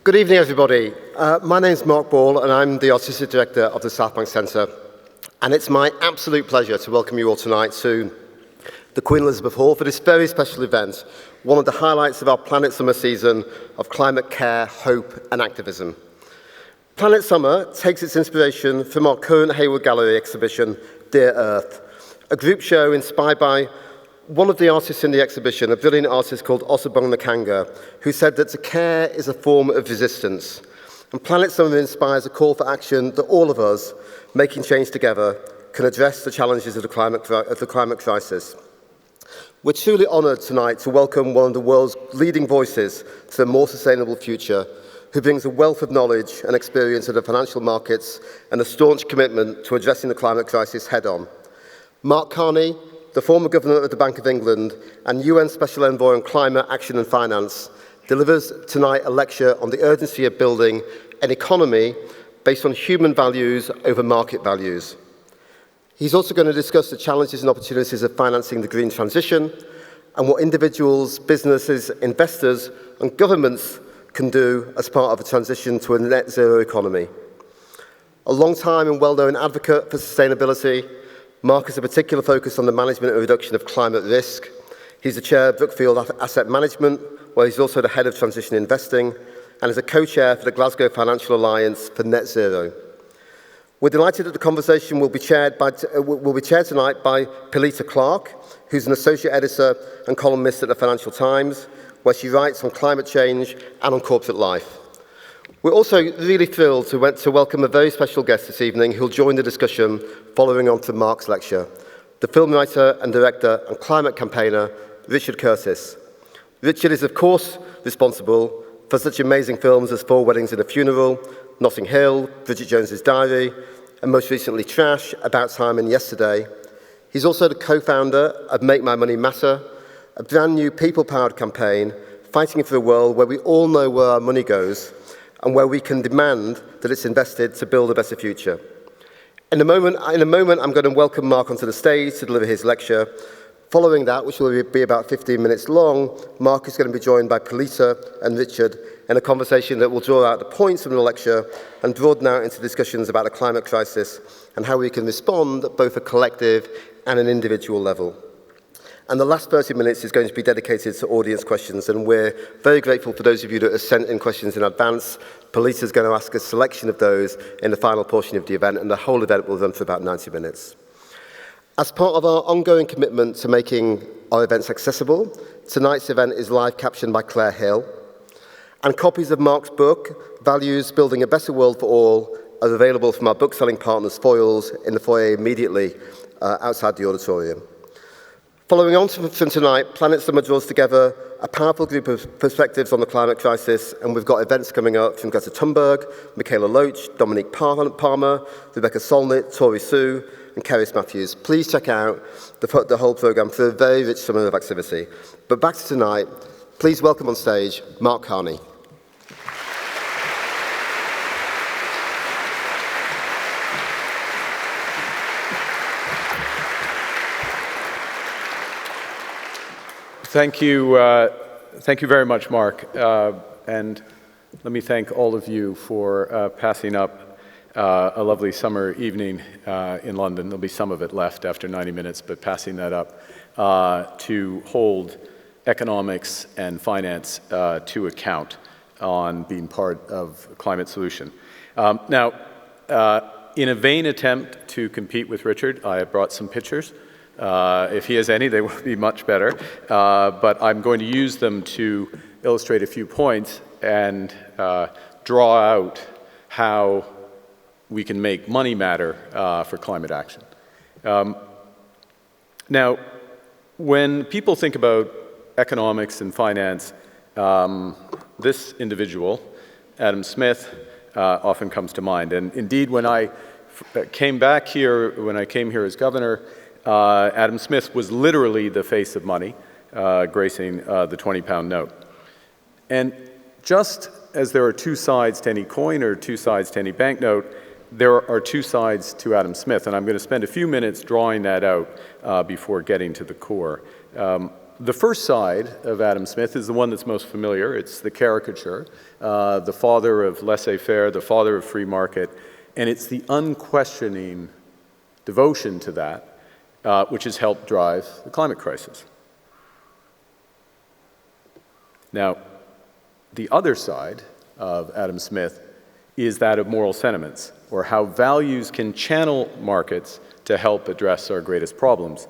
Good evening, everybody. My name's Mark Ball, and I'm the Artistic Director of the Southbank Centre. And it's my absolute pleasure to welcome you all tonight to the Queen Elizabeth Hall for this very special event, one of the highlights of our Planet Summer season of climate care, hope, and activism. Planet Summer takes its inspiration from our current Hayward Gallery exhibition, Dear Earth, a group show inspired by one of the artists in the exhibition, a brilliant artist called Osabong Nakanga, who said that to care is a form of resistance. And Planet Summer inspires a call for action that all of us, making change together, can address the challenges of the climate crisis. We're truly honoured tonight to welcome one of the world's leading voices to a more sustainable future, who brings a wealth of knowledge and experience of the financial markets and a staunch commitment to addressing the climate crisis head-on. Mark Carney, the former Governor of the Bank of England and UN Special Envoy on Climate Action and Finance, delivers tonight a lecture on the urgency of building an economy based on human values over market values. He's also going to discuss the challenges and opportunities of financing the green transition and what individuals, businesses, investors and governments can do as part of a transition to a net zero economy. A long-time and well-known advocate for sustainability, Mark has a particular focus on the management and reduction of climate risk. He's the chair of Brookfield Asset Management, where he's also the head of transition investing, and is a co-chair for the Glasgow Financial Alliance for Net Zero. We're delighted that the conversation will be chaired tonight by Pilita Clark, who's an associate editor and columnist at the Financial Times, where she writes on climate change and on corporate life. We're also really thrilled to welcome a very special guest this evening who'll join the discussion following on from Mark's lecture, the film writer and director and climate campaigner, Richard Curtis. Richard is, of course, responsible for such amazing films as Four Weddings and a Funeral, Notting Hill, Bridget Jones's Diary, and most recently Trash, About Time and Yesterday. He's also the co-founder of Make My Money Matter, a brand new people-powered campaign fighting for a world where we all know where our money goes and where we can demand that it's invested to build a better future. In a moment, I'm going to welcome Mark onto the stage to deliver his lecture. Following that, which will be about 15 minutes long, Mark is going to be joined by Pilita and Richard in a conversation that will draw out the points from the lecture and broaden out into discussions about the climate crisis and how we can respond at both a collective and an individual level. And the last 30 minutes is going to be dedicated to audience questions, and we're very grateful for those of you that have sent in questions in advance. Pilita is going to ask a selection of those in the final portion of the event, and the whole event will run for about 90 minutes. As part of our ongoing commitment to making our events accessible, tonight's event is live captioned by Claire Hill, and copies of Mark's book, Values Building a Better World for All, are available from our bookselling partners, Foyles, in the foyer immediately outside the auditorium. Following on from tonight, Planet Summer draws together a powerful group of perspectives on the climate crisis, and we've got events coming up from Greta Thunberg, Michaela Loach, Dominique Palmer, Rebecca Solnit, Tori Sue, and Keris Matthews. Please check out the whole programme for a very rich summer of activity. But back to tonight, please welcome on stage Mark Carney. Thank you very much, Mark. And let me thank all of you for passing up a lovely summer evening in London. There'll be some of it left after 90 minutes, but passing that up to hold economics and finance to account on being part of climate solution. Now, in a vain attempt to compete with Richard, I have brought some pictures. If he has any, they will be much better. But I'm going to use them to illustrate a few points and draw out how we can make money matter for climate action. Now, when people think about economics and finance, this individual, Adam Smith, often comes to mind. And indeed, when I came here as governor, Adam Smith was literally the face of money, gracing the 20-pound note. And just as there are two sides to any coin or two sides to any banknote, there are two sides to Adam Smith. And I'm going to spend a few minutes drawing that out before getting to the core. The first side of Adam Smith is the one that's most familiar. It's the caricature, the father of laissez-faire, the father of free market, and it's the unquestioning devotion to that which has helped drive the climate crisis. Now, the other side of Adam Smith is that of moral sentiments, or how values can channel markets to help address our greatest problems.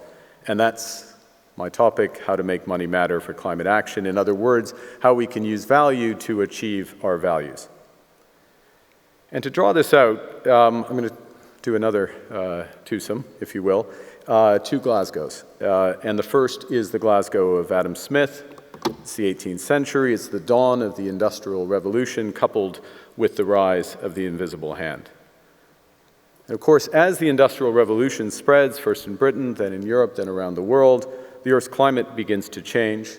And that's my topic, how to make money matter for climate action. In other words, how we can use value to achieve our values. And to draw this out, I'm going to do another twosome, if you will, two Glasgows. And the first is the Glasgow of Adam Smith. It's the 18th century. It's the dawn of the Industrial Revolution, coupled with the rise of the invisible hand. And of course, as the Industrial Revolution spreads, first in Britain, then in Europe, then around the world, the Earth's climate begins to change.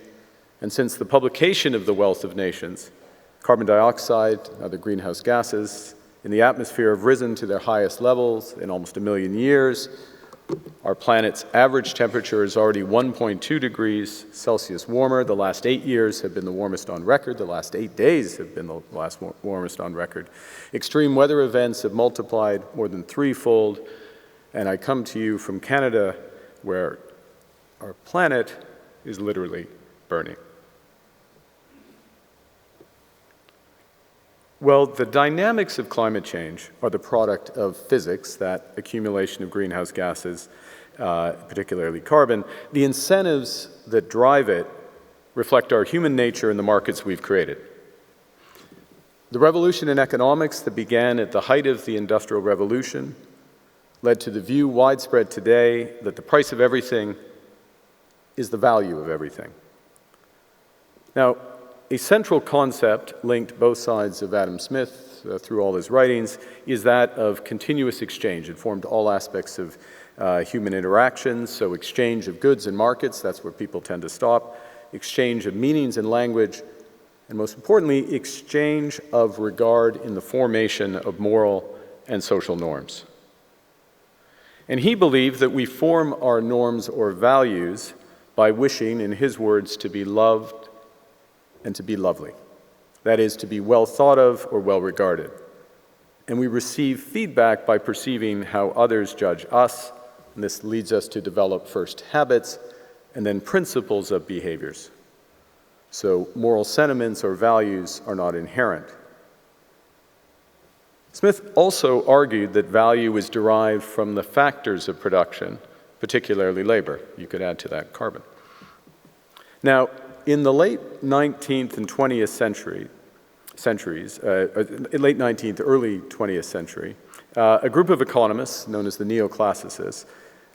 And since the publication of The Wealth of Nations, carbon dioxide, other greenhouse gases in the atmosphere have risen to their highest levels in almost 1 million years. Our planet's average temperature is already 1.2 degrees Celsius warmer. The last 8 years have been the warmest on record. The last 8 days have been the last warmest on record. Extreme weather events have multiplied more than threefold. And I come to you from Canada, where our planet is literally burning. Well, the dynamics of climate change are the product of physics, that accumulation of greenhouse gases, particularly carbon. The incentives that drive it reflect our human nature and the markets we've created. The revolution in economics that began at the height of the Industrial Revolution led to the view widespread today that the price of everything is the value of everything. Now, a central concept linked both sides of Adam Smith through all his writings is that of continuous exchange. It formed all aspects of human interactions, so exchange of goods and markets, that's where people tend to stop, exchange of meanings and language, and most importantly, exchange of regard in the formation of moral and social norms. And he believed that we form our norms or values by wishing, in his words, to be loved and to be lovely. That is, to be well thought of or well regarded. And we receive feedback by perceiving how others judge us, and this leads us to develop first habits and then principles of behaviors. So moral sentiments or values are not inherent. Smith also argued that value is derived from the factors of production, particularly labor. You could add to that carbon. Now, in the late 19th and 20th late 19th, early 20th century, a group of economists, known as the neoclassicists,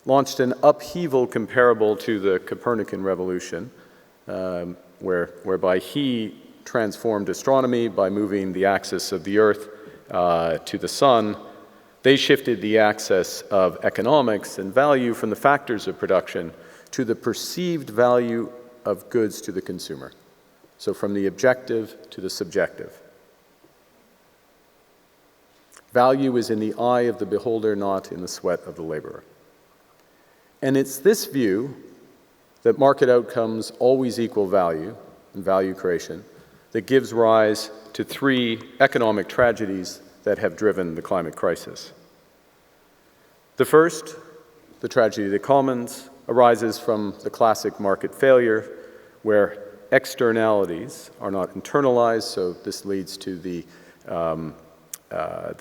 launched an upheaval comparable to the Copernican revolution, whereby he transformed astronomy by moving the axis of the Earth to the sun. They shifted the axis of economics and value from the factors of production to the perceived value of goods to the consumer. So from the objective to the subjective. Value is in the eye of the beholder, not in the sweat of the laborer. And it's this view that market outcomes always equal value and value creation that gives rise to 3 economic tragedies that have driven the climate crisis. The first, the tragedy of the commons, arises from the classic market failure, where externalities are not internalized, so this leads to the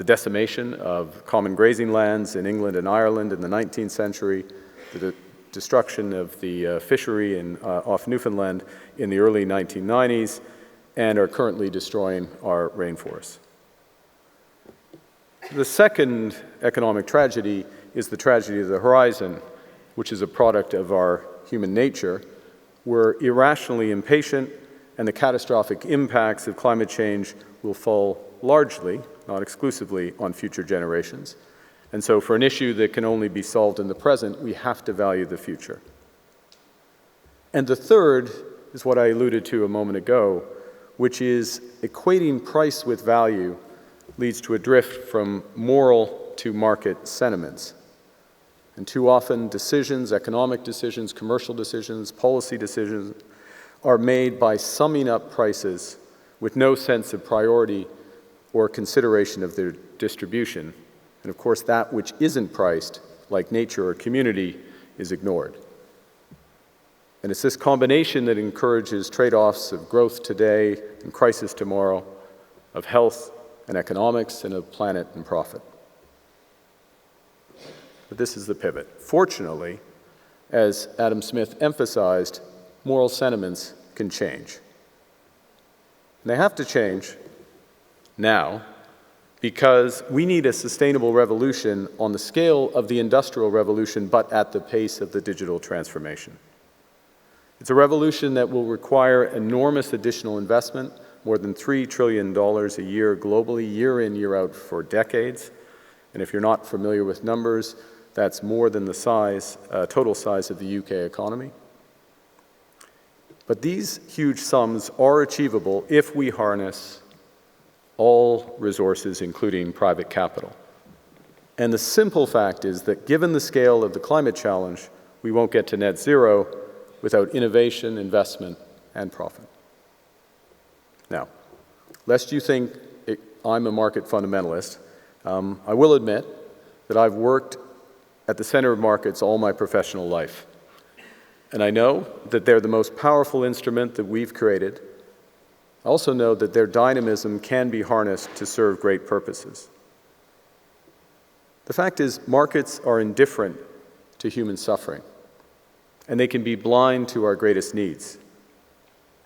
decimation of common grazing lands in England and Ireland in the 19th century, the destruction of the fishery off Newfoundland in the early 1990s, and are currently destroying our rainforests. The second economic tragedy is the tragedy of the horizon, which is a product of our human nature. We're irrationally impatient, and the catastrophic impacts of climate change will fall largely, not exclusively, on future generations. And so for an issue that can only be solved in the present, we have to value the future. And the third is what I alluded to a moment ago, which is equating price with value leads to a drift from moral to market sentiments. And too often, decisions, economic decisions, commercial decisions, policy decisions, are made by summing up prices with no sense of priority or consideration of their distribution. And of course, that which isn't priced, like nature or community, is ignored. And it's this combination that encourages trade-offs of growth today and crisis tomorrow, of health and economics, and of planet and profit. But this is the pivot. Fortunately, as Adam Smith emphasized, moral sentiments can change. And they have to change now, because we need a sustainable revolution on the scale of the Industrial Revolution, but at the pace of the digital transformation. It's a revolution that will require enormous additional investment, more than $3 trillion a year globally, year in, year out for decades. And if you're not familiar with numbers, that's more than the total size of the UK economy. But these huge sums are achievable if we harness all resources, including private capital. And the simple fact is that given the scale of the climate challenge, we won't get to net zero without innovation, investment, and profit. Now, lest you think I'm a market fundamentalist, I will admit that I've worked at the center of markets all my professional life. And I know that they're the most powerful instrument that we've created. I also know that their dynamism can be harnessed to serve great purposes. The fact is, markets are indifferent to human suffering, and they can be blind to our greatest needs.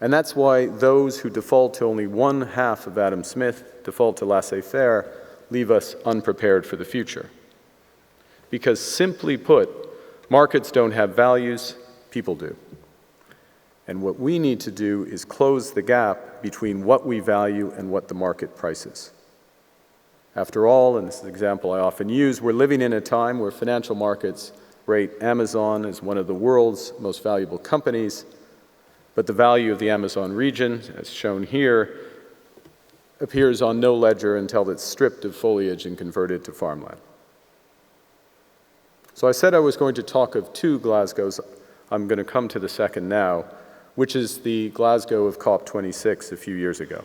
And that's why those who default to only one half of Adam Smith, default to laissez-faire, leave us unprepared for the future. Because simply put, markets don't have values, people do. And what we need to do is close the gap between what we value and what the market prices. After all, and this is an example I often use, we're living in a time where financial markets rate Amazon as one of the world's most valuable companies, but the value of the Amazon region, as shown here, appears on no ledger until it's stripped of foliage and converted to farmland. So I said I was going to talk of two Glasgows. I'm going to come to the second now, which is the Glasgow of COP26 a few years ago.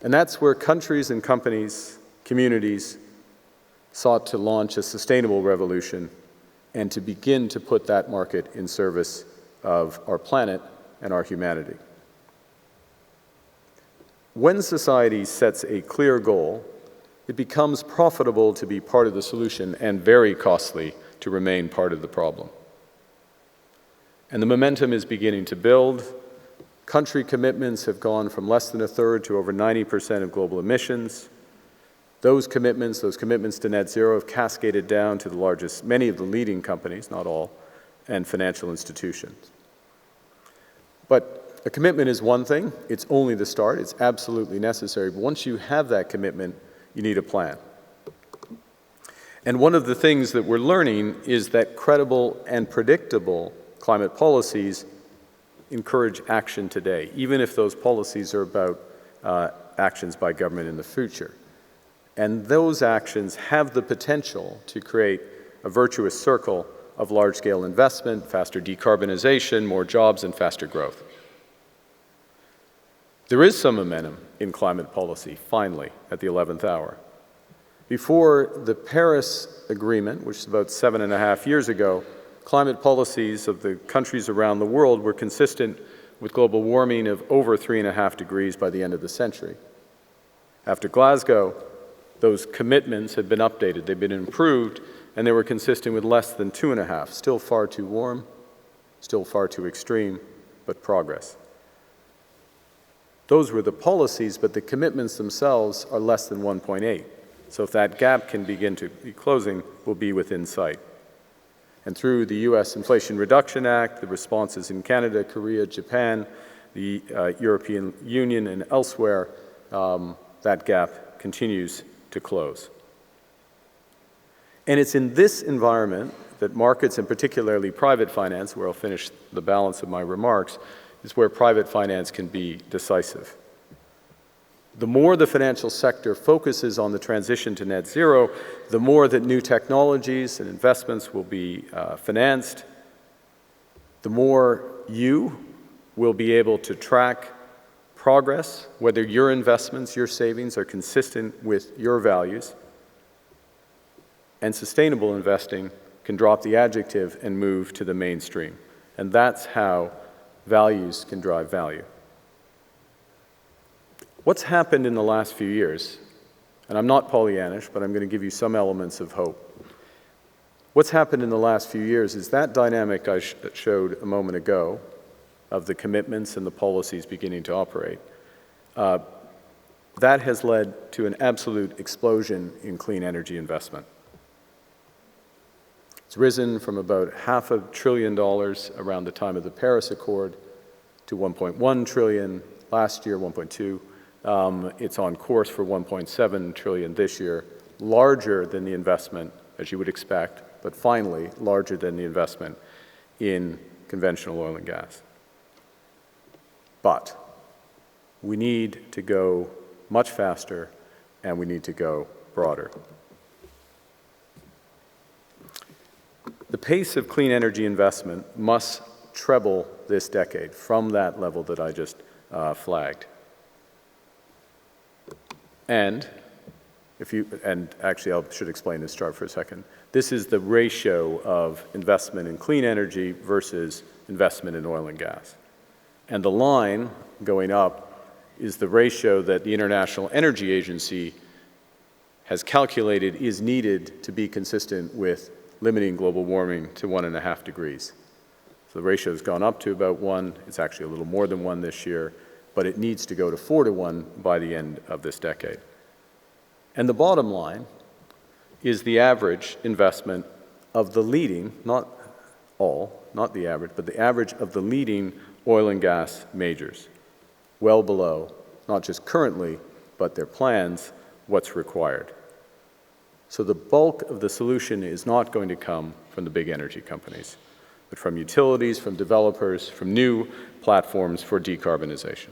And that's where countries and companies, communities, sought to launch a sustainable revolution and to begin to put that market in service of our planet and our humanity. When society sets a clear goal, it becomes profitable to be part of the solution and very costly to remain part of the problem. And the momentum is beginning to build. Country commitments have gone from less than a third to over 90% of global emissions. Those commitments to net zero have cascaded down to the largest, many of the leading companies, not all, and financial institutions. But a commitment is one thing. It's only the start. It's absolutely necessary. But once you have that commitment, you need a plan. And one of the things that we're learning is that credible and predictable climate policies encourage action today, even if those policies are about actions by government in the future. And those actions have the potential to create a virtuous circle of large-scale investment, faster decarbonization, more jobs, and faster growth. There is some momentum in climate policy, finally, at the 11th hour. Before the Paris Agreement, which is about 7.5 years ago, climate policies of the countries around the world were consistent with global warming of over 3.5 degrees by the end of the century. After Glasgow, those commitments had been updated, they'd been improved, and they were consistent with less than 2.5. Still far too warm, still far too extreme, but progress. Those were the policies, but the commitments themselves are less than 1.8. So if that gap can begin to be closing, we'll be within sight. And through the US Inflation Reduction Act, the responses in Canada, Korea, Japan, the European Union, and elsewhere, that gap continues to close. And it's in this environment that markets, and particularly private finance, where I'll finish the balance of my remarks, is where private finance can be decisive. The more the financial sector focuses on the transition to net zero, the more that new technologies and investments will be financed, the more you will be able to track progress, whether your investments, your savings are consistent with your values, and sustainable investing can drop the adjective and move to the mainstream. And that's how values can drive value. What's happened in the last few years, and I'm not Pollyannish, but I'm going to give you some elements of hope. What's happened in the last few years is that dynamic I showed a moment ago of the commitments and the policies beginning to operate, that has led to an absolute explosion in clean energy investment. It's risen from about $500 billion around the time of the Paris Accord to 1.1 trillion last year, 1.2. It's on course for 1.7 trillion this year, larger than the investment, as you would expect, but finally larger than the investment in conventional oil and gas. But we need to go much faster, and we need to go broader. The pace of clean energy investment must treble this decade from that level that I just flagged. And actually I should explain this chart for a second. This is the ratio of investment in clean energy versus investment in oil and gas. And the line going up is the ratio that the International Energy Agency has calculated is needed to be consistent with limiting global warming to 1.5 degrees. So the ratio has gone up to about 1. It's actually a little more than 1 this year, but it needs to go to 4 to 1 by the end of this decade. And the bottom line is the average investment of the leading, not all, not the average, but the average of the leading oil and gas majors, well below, not just currently, but their plans, what's required. So the bulk of the solution is not going to come from the big energy companies, but from utilities, from developers, from new platforms for decarbonization.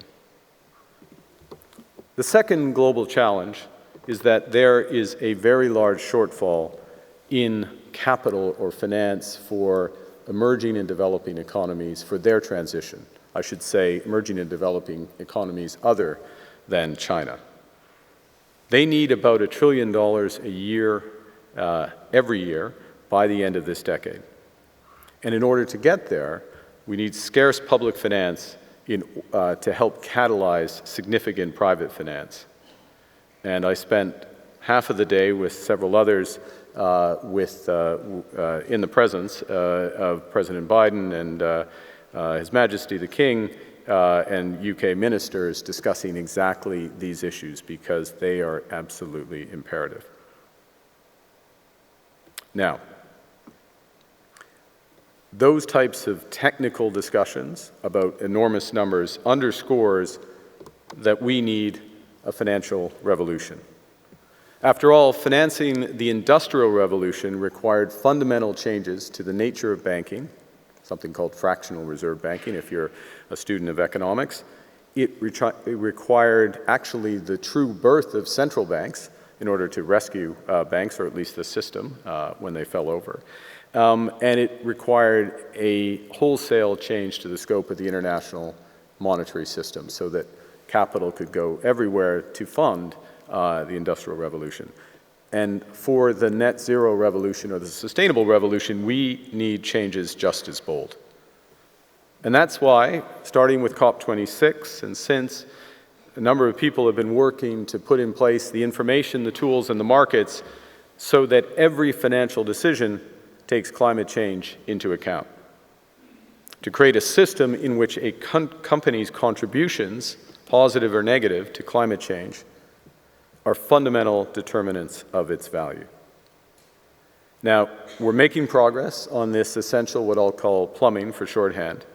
The second global challenge is that there is a very large shortfall in capital or finance for emerging and developing economies for their transition. I should say emerging and developing economies other than China. They need about $1 trillion a year, every year, by the end of this decade. And in order to get there, we need scarce public finance to help catalyze significant private finance. And I spent half of the day with several others in the presence of President Biden and His Majesty the King and UK ministers discussing exactly these issues because they are absolutely imperative. Now, those types of technical discussions about enormous numbers underscores that we need a financial revolution. After all, financing the Industrial Revolution required fundamental changes to the nature of banking, something called fractional reserve banking if you're a student of economics. It required actually the true birth of central banks in order to rescue banks, or at least the system, when they fell over. And it required a wholesale change to the scope of the international monetary system so that capital could go everywhere to fund the Industrial Revolution. And for the net zero revolution or the sustainable revolution, we need changes just as bold. And that's why, starting with COP26 and since, a number of people have been working to put in place the information, the tools, and the markets so that every financial decision takes climate change into account. To create a system in which a company's contributions, positive or negative, to climate change are fundamental determinants of its value. Now, we're making progress on this essential, what I'll call plumbing for shorthand.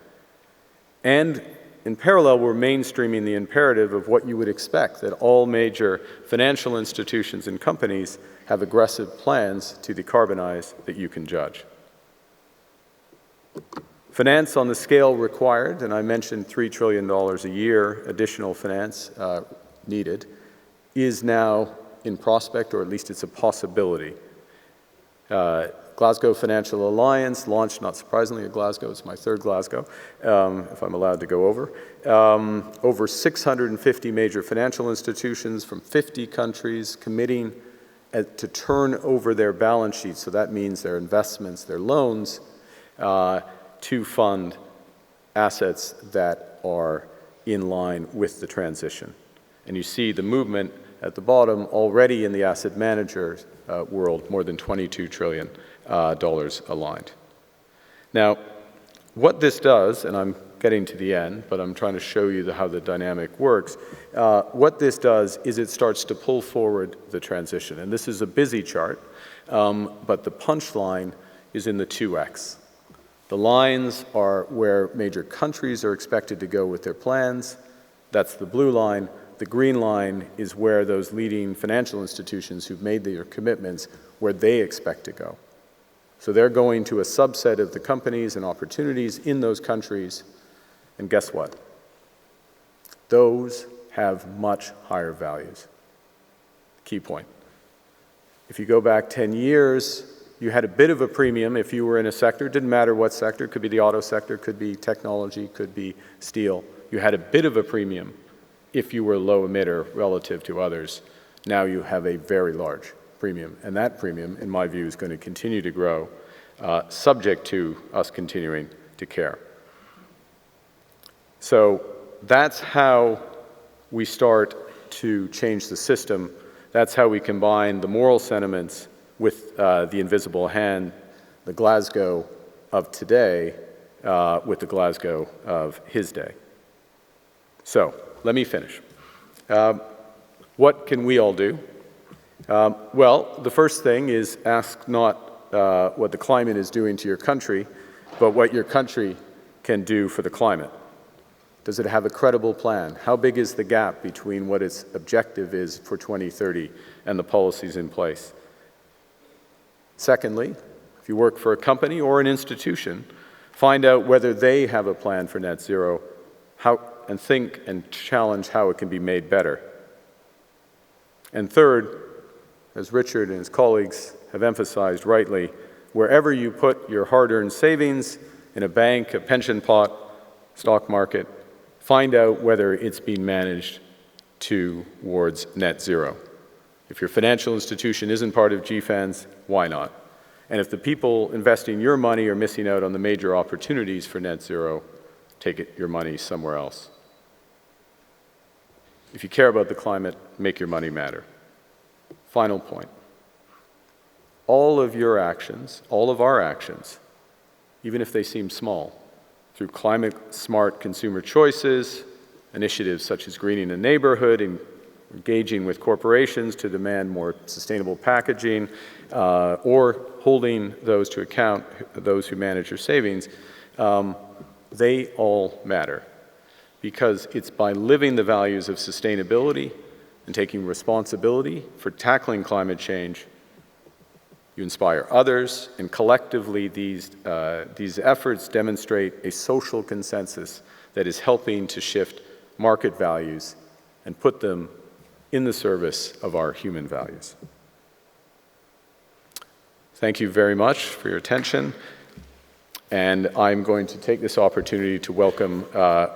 And in parallel, we're mainstreaming the imperative of what you would expect, that all major financial institutions and companies have aggressive plans to decarbonize that you can judge. Finance on the scale required, and I mentioned $3 trillion a year additional finance needed, is now in prospect, or at least it's a possibility. Glasgow Financial Alliance launched, not surprisingly, at Glasgow. It's my third Glasgow, if I'm allowed to go over. Over 650 major financial institutions from 50 countries committing to turn over their balance sheets, so that means their investments, their loans, to fund assets that are in line with the transition. And you see the movement at the bottom already in the asset manager world, more than $22 trillion aligned. Now, what this does, and I'm getting to the end, but I'm trying to show you how the dynamic works. What this does is it starts to pull forward the transition. And this is a busy chart, but the punchline is in the 2x. The lines are where major countries are expected to go with their plans. That's the blue line. The green line is where those leading financial institutions who've made their commitments, where they expect to go. So they're going to a subset of the companies and opportunities in those countries, and guess what? Those have much higher values. Key point. If you go back 10 years, you had a bit of a premium if you were in a sector. It didn't matter what sector. It could be the auto sector, could be technology, could be steel. You had a bit of a premium if you were a low emitter relative to others. Now you have a very large premium. And that premium, in my view, is going to continue to grow, subject to us continuing to care. So that's how we start to change the system. That's how we combine the moral sentiments with the invisible hand, the Glasgow of today with the Glasgow of his day. So let me finish. What can we all do? Well, the first thing is ask not what the climate is doing to your country, but what your country can do for the climate. Does it have a credible plan? How big is the gap between what its objective is for 2030 and the policies in place? Secondly, if you work for a company or an institution, find out whether they have a plan for net zero, and think and challenge how it can be made better. And third, as Richard and his colleagues have emphasized rightly, wherever you put your hard-earned savings, in a bank, a pension pot, stock market, find out whether it's being managed towards net zero. If your financial institution isn't part of GFANZ, why not? And if the people investing your money are missing out on the major opportunities for net zero, take your money somewhere else. If you care about the climate, make your money matter. Final point. All of your actions, all of our actions, even if they seem small, through climate-smart consumer choices, initiatives such as greening a neighborhood, and engaging with corporations to demand more sustainable packaging, or holding those to account, those who manage your savings, they all matter. Because it's by living the values of sustainability and taking responsibility for tackling climate change, you inspire others, and collectively these efforts demonstrate a social consensus that is helping to shift market values and put them in the service of our human values. Thank you very much for your attention. And I'm going to take this opportunity to welcome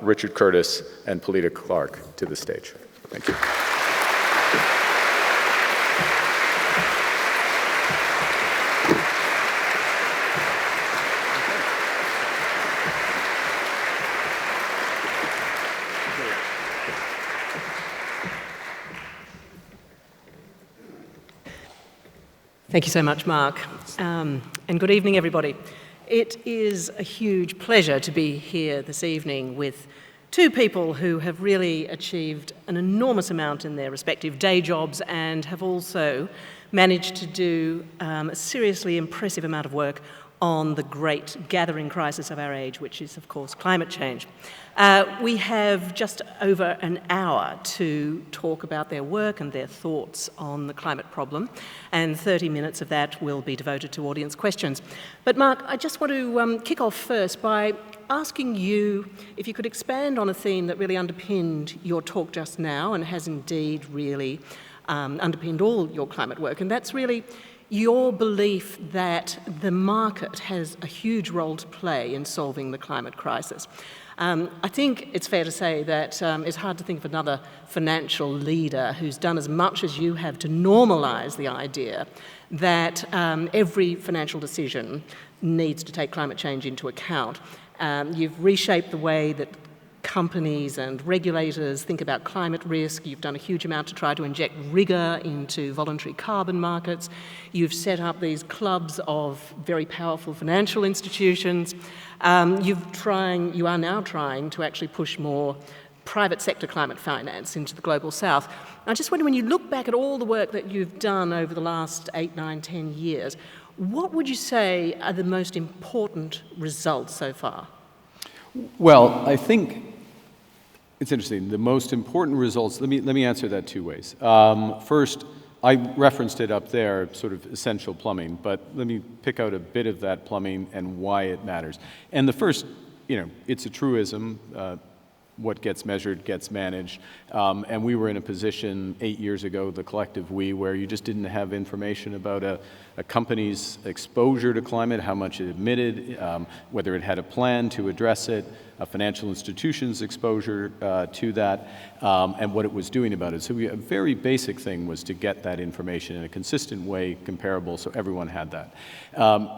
Richard Curtis and Pilita Clark to the stage. Thank you. Thank you so much, Mark. And good evening, everybody. It is a huge pleasure to be here this evening with two people who have really achieved an enormous amount in their respective day jobs and have also managed to do a seriously impressive amount of work on the great gathering crisis of our age, which is, of course, climate change. We have just over an hour to talk about their work and their thoughts on the climate problem, and 30 minutes of that will be devoted to audience questions. But Mark, I just want to kick off first by asking you if you could expand on a theme that really underpinned your talk just now and has indeed really underpinned all your climate work, and that's really your belief that the market has a huge role to play in solving the climate crisis. I think it's fair to say that it's hard to think of another financial leader who's done as much as you have to normalise the idea that every financial decision needs to take climate change into account. You've reshaped the way that companies and regulators think about climate risk. You've done a huge amount to try to inject rigour into voluntary carbon markets. You've set up these clubs of very powerful financial institutions. You are now trying to actually push more private sector climate finance into the global south. I just wonder, when you look back at all the work that you've done over the last 8, 9, 10 years, what would you say are the most important results so far? Well, I think it's interesting. The most important results, let me answer that two ways. First, I referenced it up there, sort of essential plumbing, but let me pick out a bit of that plumbing and why it matters. And the first, it's a truism. What gets measured gets managed. And we were in a position 8 years ago, the collective we, where you just didn't have information about a company's exposure to climate, how much it emitted, whether it had a plan to address it, a financial institution's exposure to that, and what it was doing about it. So a very basic thing was to get that information in a consistent way, comparable, so everyone had that.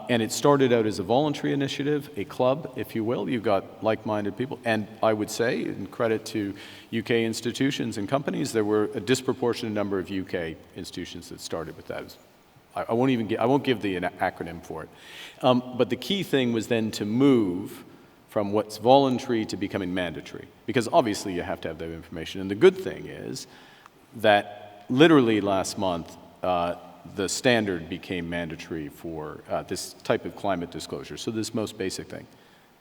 And it started out as a voluntary initiative, a club, if you will. You've got like-minded people. And I would say, in credit to UK institutions and companies, there were a disproportionate number of UK institutions that started with that. I won't give the acronym for it. But the key thing was then to move from what's voluntary to becoming mandatory, because obviously you have to have that information. And the good thing is that literally last month, the standard became mandatory for this type of climate disclosure, so this most basic thing.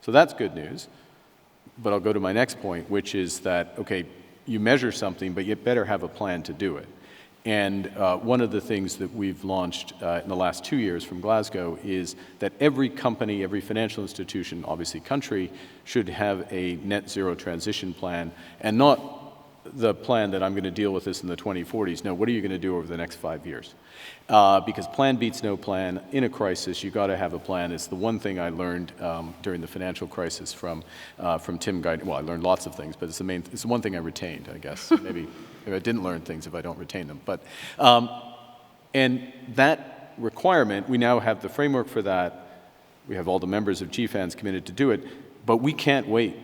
So that's good news, but I'll go to my next point, which is that, okay, you measure something, but you better have a plan to do it. And one of the things that we've launched in the last 2 years from Glasgow is that every company, every financial institution, obviously country, should have a net zero transition plan, and not the plan that I'm going to deal with this in the 2040s. No, what are you going to do over the next 5 years? Because plan beats no plan. In a crisis, you've got to have a plan. It's the one thing I learned during the financial crisis from Tim Guy. Well, I learned lots of things, but it's the one thing I retained, I guess. Maybe I didn't learn things if I don't retain them. But and that requirement, we now have the framework for that. We have all the members of GFANZ committed to do it, but we can't wait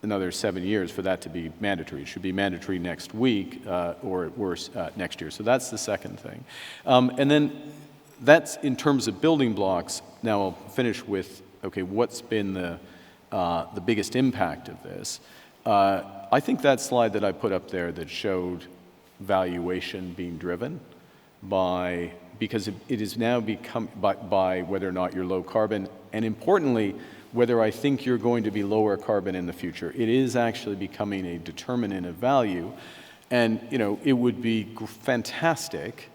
another 7 years for that to be mandatory. It should be mandatory next week, or at worst, next year. So that's the second thing. And then that's in terms of building blocks. Now I'll finish with, okay, what's been the biggest impact of this? I think that slide that I put up there that showed valuation being driven by, because it is now become by whether or not you're low carbon, and importantly, whether I think you're going to be lower carbon in the future. It is actually becoming a determinant of value. And, it would be fantastic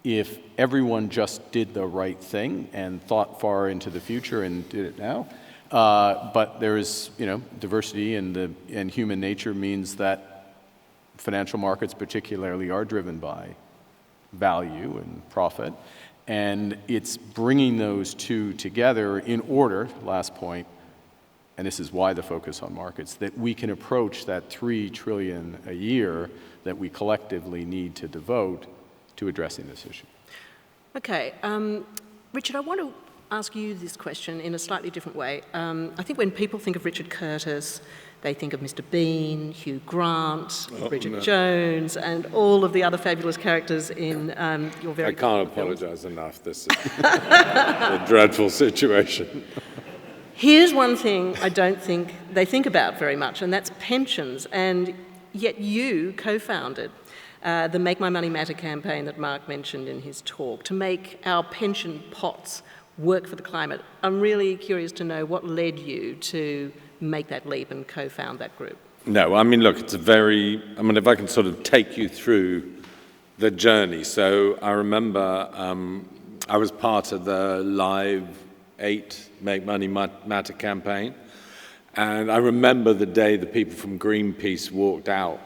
if everyone just did the right thing and thought far into the future and did it now. But there is, diversity, and human nature means that financial markets particularly are driven by value and profit. And it's bringing those two together in order, last point, and this is why the focus on markets, that we can approach that $3 trillion a year that we collectively need to devote to addressing this issue. Okay, Richard, I want to ask you this question in a slightly different way. I think when people think of Richard Curtis, they think of Mr. Bean, Hugh Grant, Bridget Jones, and all of the other fabulous characters in your very... I can't apologise enough. This is a dreadful situation. Here's one thing I don't think they think about very much, and that's pensions. And yet you co-founded the Make My Money Matter campaign that Mark mentioned in his talk, to make our pension pots work for the climate. I'm really curious to know what led you to make that leap and co-found that group. No, look, it's if I can sort of take you through the journey. So I remember I was part of the Live 8 Make Money Matter campaign. And I remember the day the people from Greenpeace walked out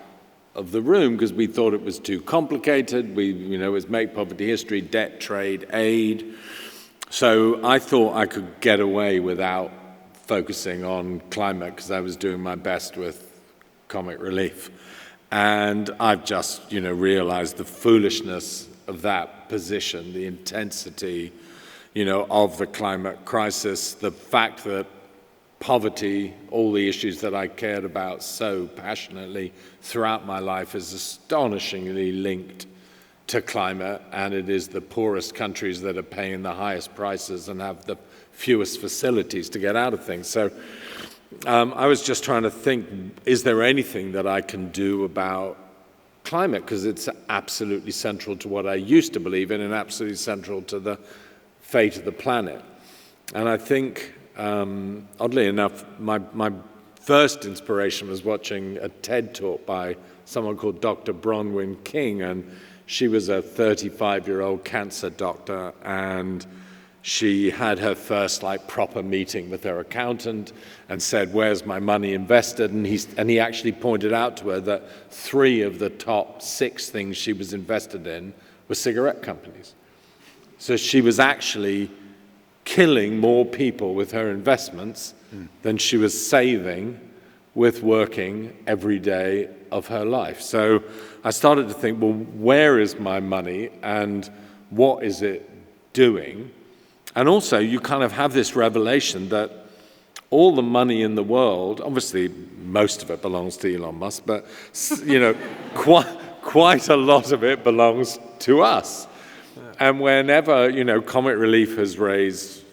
of the room because we thought it was too complicated. It was make poverty history, debt, trade, aid. So I thought I could get away without focusing on climate because I was doing my best with comic relief. And I've just, realized the foolishness of that position, the intensity, of the climate crisis, the fact that poverty, all the issues that I cared about so passionately throughout my life, is astonishingly linked to climate, and it is the poorest countries that are paying the highest prices and have the fewest facilities to get out of things. So I was just trying to think, is there anything that I can do about climate? Because it's absolutely central to what I used to believe in and absolutely central to the fate of the planet. And I think, oddly enough, my first inspiration was watching a TED talk by someone called Dr. Bronwyn King, and she was a 35-year-old cancer doctor, and she had her first proper meeting with her accountant and said, "Where's my money invested?" And he actually pointed out to her that 3 of the top 6 things she was invested in were cigarette companies. So she was actually killing more people with her investments than she was saving with working every day of her life. So I started to think, well, where is my money and what is it doing? And also you kind of have this revelation that all the money in the world, obviously most of it belongs to Elon Musk, but quite a lot of it belongs to us. And whenever, Comet Relief has raised,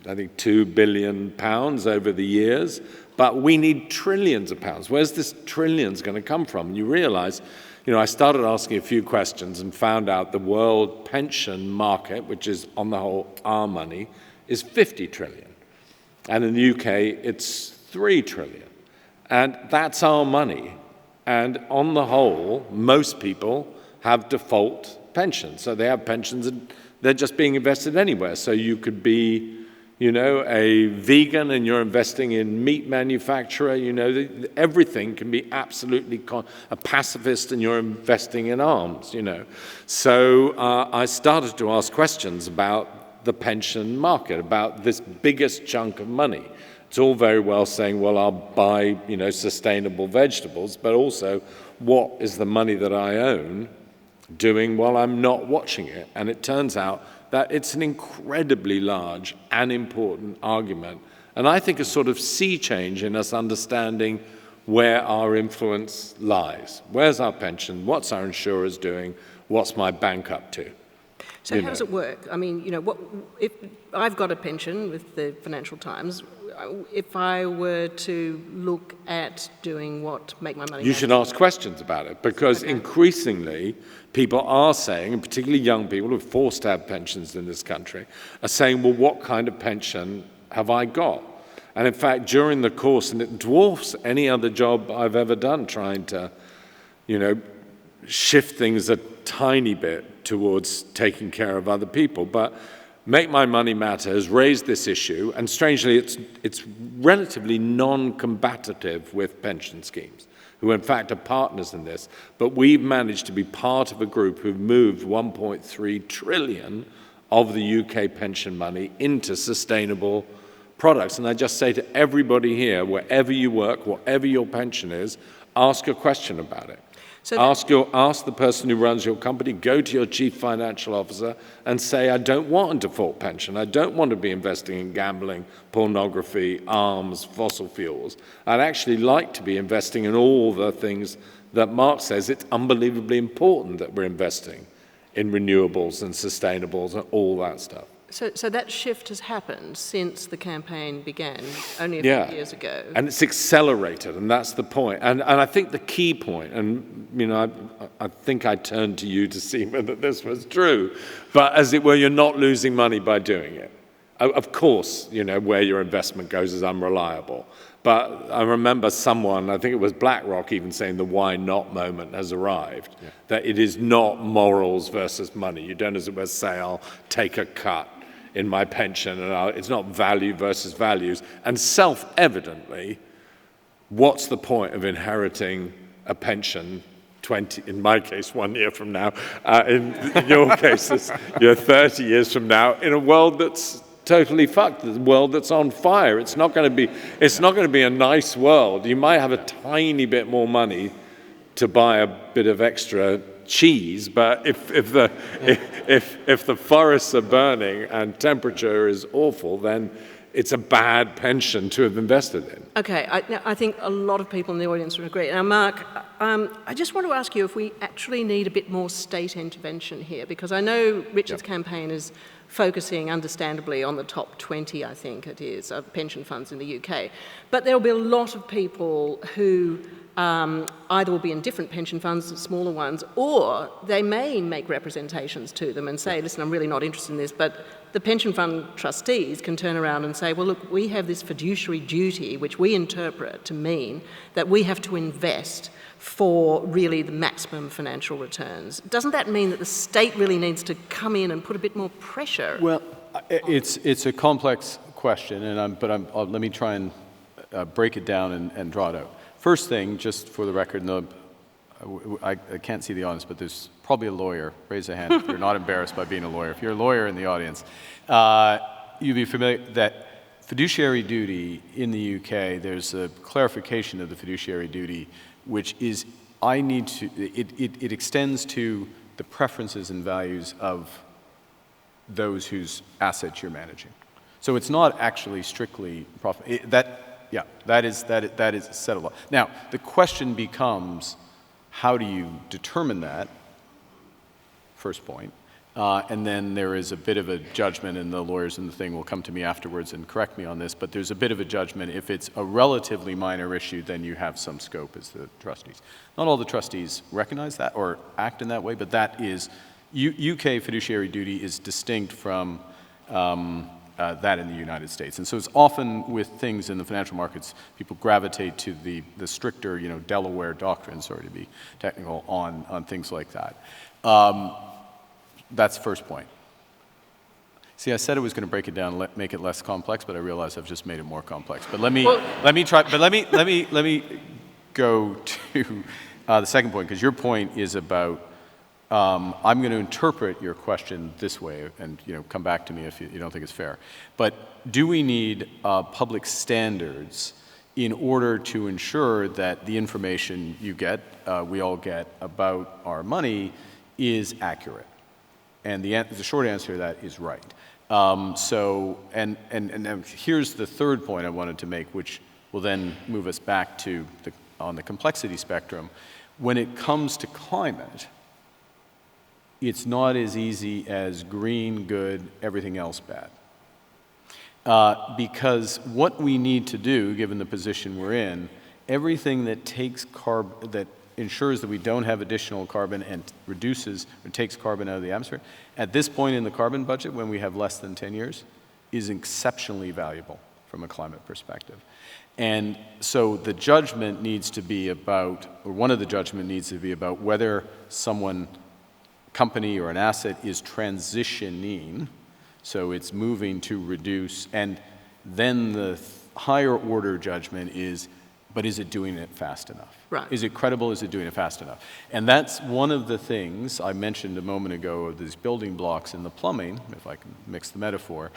I think, £2 billion over the years, but we need trillions of pounds. Where's this trillions going to come from? And you realize, I started asking a few questions and found out the world pension market, which is on the whole our money, is 50 trillion. And in the UK, it's 3 trillion. And that's our money. And on the whole, most people have default pensions. So they have pensions and they're just being invested anywhere. So you could be, a vegan and you're investing in meat manufacturer, everything can be absolutely a pacifist and you're investing in arms, So I started to ask questions about the pension market, about this biggest chunk of money. It's all very well saying, well, I'll buy, sustainable vegetables, but also what is the money that I own doing while I'm not watching it? And it turns out that it's an incredibly large and important argument. And I think a sort of sea change in us understanding where our influence lies. Where's our pension? What's our insurers doing? What's my bank up to? So how does it work? I mean, if I've got a pension with the Financial Times, if I were to look at doing what make my money... You should ask questions about it, because increasingly people are saying, and particularly young people who are forced to have pensions in this country, are saying, well, what kind of pension have I got? And in fact, during the course, and it dwarfs any other job I've ever done, trying to, shift things a tiny bit towards taking care of other people. But Make My Money Matter has raised this issue, and strangely, it's relatively non-combative with pension schemes, who in fact are partners in this. But we've managed to be part of a group who've moved 1.3 trillion of the UK pension money into sustainable products. And I just say to everybody here, wherever you work, whatever your pension is, ask a question about it. So ask the person who runs your company, go to your chief financial officer and say, I don't want a default pension. I don't want to be investing in gambling, pornography, arms, fossil fuels. I'd actually like to be investing in all the things that Mark says it's unbelievably important that we're investing in renewables and sustainables and all that stuff. So that shift has happened since the campaign began only a few years ago. And it's accelerated, and that's the point. And I think the key point, and I think I turned to you to see whether this was true, but as it were, you're not losing money by doing it. Of course, where your investment goes is unreliable. But I remember someone, I think it was BlackRock, even saying the why not moment has arrived, that it is not morals versus money. You don't, as it were, say, I'll take a cut in my pension, and it's not value versus values. And self-evidently, what's the point of inheriting a pension 20, in my case, 1 year from now, in your cases, 30 years from now, in a world that's totally fucked, a world that's on fire. It's not going to be a nice world. You might have a tiny bit more money to buy a bit of extra cheese, but if the forests are burning and temperature is awful, then it's a bad pension to have invested in. Okay, I think a lot of people in the audience would agree. Now, Mark, I just want to ask you if we actually need a bit more state intervention here, because I know Richard's campaign is focusing, understandably, on the top 20, I think it is, of pension funds in the UK. But there will be a lot of people who either will be in different pension funds, smaller ones, or they may make representations to them and say, listen, I'm really not interested in this, but the pension fund trustees can turn around and say, well, look, we have this fiduciary duty, which we interpret to mean that we have to invest for really the maximum financial returns. Doesn't that mean that the state really needs to come in and put a bit more pressure? Well, it's a complex question, and let me try and break it down and draw it out. First thing, just for the record, I can't see the audience, but there's probably a lawyer. Raise a hand if you're not embarrassed by being a lawyer. If you're a lawyer in the audience, you'd be familiar that fiduciary duty in the UK, there's a clarification of the fiduciary duty, which is it extends to the preferences and values of those whose assets you're managing. So it's not actually strictly profit. That is a set of law. Now, the question becomes, how do you determine that? First point. And then there is a bit of a judgment, and the lawyers in the thing will come to me afterwards and correct me on this, but there's a bit of a judgment. If it's a relatively minor issue, then you have some scope as the trustees. Not all the trustees recognize that or act in that way, but that is, UK fiduciary duty is distinct from that in the United States. And so it's often with things in the financial markets, people gravitate to the stricter, Delaware doctrine, sorry to be technical, on things like that. That's the first point. See, I said I was going to break it down and make it less complex, but I realize I've just made it more complex. But let me go to the second point, because your point is about, I'm going to interpret your question this way, and come back to me if you don't think it's fair. But do we need public standards in order to ensure that the information we all get about our money is accurate? And the short answer to that is right. And here's the third point I wanted to make, which will then move us back to on the complexity spectrum. When it comes to climate, it's not as easy as green, good, everything else bad. Because what we need to do, given the position we're in, everything that takes carbon, that ensures that we don't have additional carbon and reduces or takes carbon out of the atmosphere, at this point in the carbon budget, when we have less than 10 years, is exceptionally valuable from a climate perspective. And so the judgment needs to be about, or one of the judgment needs to be about whether company or an asset is transitioning, so it's moving to reduce, and then the higher order judgment is, but is it doing it fast enough? Right. Is it credible? Is it doing it fast enough? And that's one of the things I mentioned a moment ago of these building blocks in the plumbing, if I can mix the metaphor,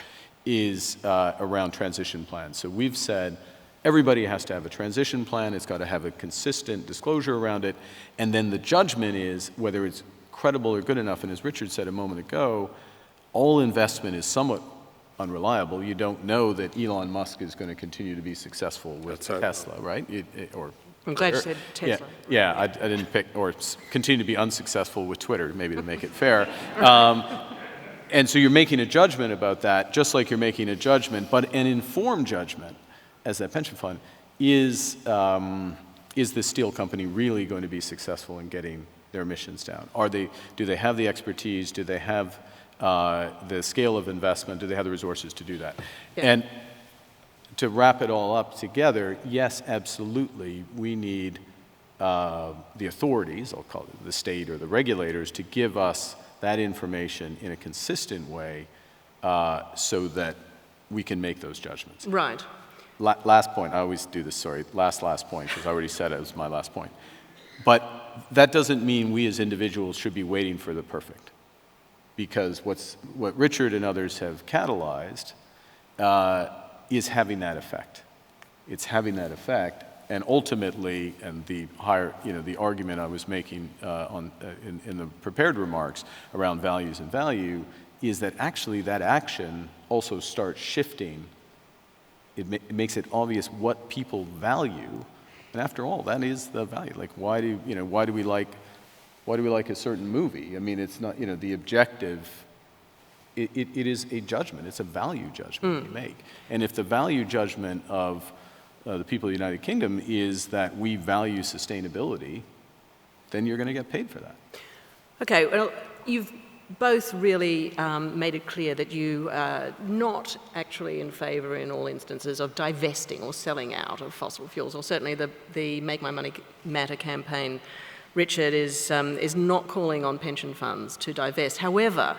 is around transition plans. So we've said everybody has to have a transition plan. It's got to have a consistent disclosure around it. And then the judgment is whether it's credible or good enough. And as Richard said a moment ago, all investment is somewhat unreliable. You don't know that Elon Musk is going to continue to be successful with Tesla, right? I'm glad you said Tesla. Yeah, I didn't pick, or continue to be unsuccessful with Twitter, maybe to make it fair. And so you're making a judgment about that, just like you're making a judgment, but an informed judgment, as that pension fund, is the steel company really going to be successful in getting their emissions down? Do they have the expertise? Do they have the scale of investment? Do they have the resources to do that? Yeah. And to wrap it all up together, yes, absolutely, we need the authorities, I'll call it the state or the regulators, to give us that information in a consistent way so that we can make those judgments. Right. last point, I always do this, sorry, last point, because I already said it was my last point. But that doesn't mean we as individuals should be waiting for the perfect. Because what Richard and others have catalyzed is having that effect. It's having that effect, and ultimately, and the argument I was making in the prepared remarks around values and value is that actually that action also starts shifting. It makes it obvious what people value, and after all, that is the value. Like, why do we like a certain movie? I mean, it's not, the objective. It is a judgment. It's a value judgment you make, and if the value judgment of the people of the United Kingdom is that we value sustainability, then you're going to get paid for that. Okay. Well, you've both really made it clear that you are not actually in favour in all instances of divesting or selling out of fossil fuels, or certainly the Make My Money Matter campaign, Richard, is not calling on pension funds to divest. However,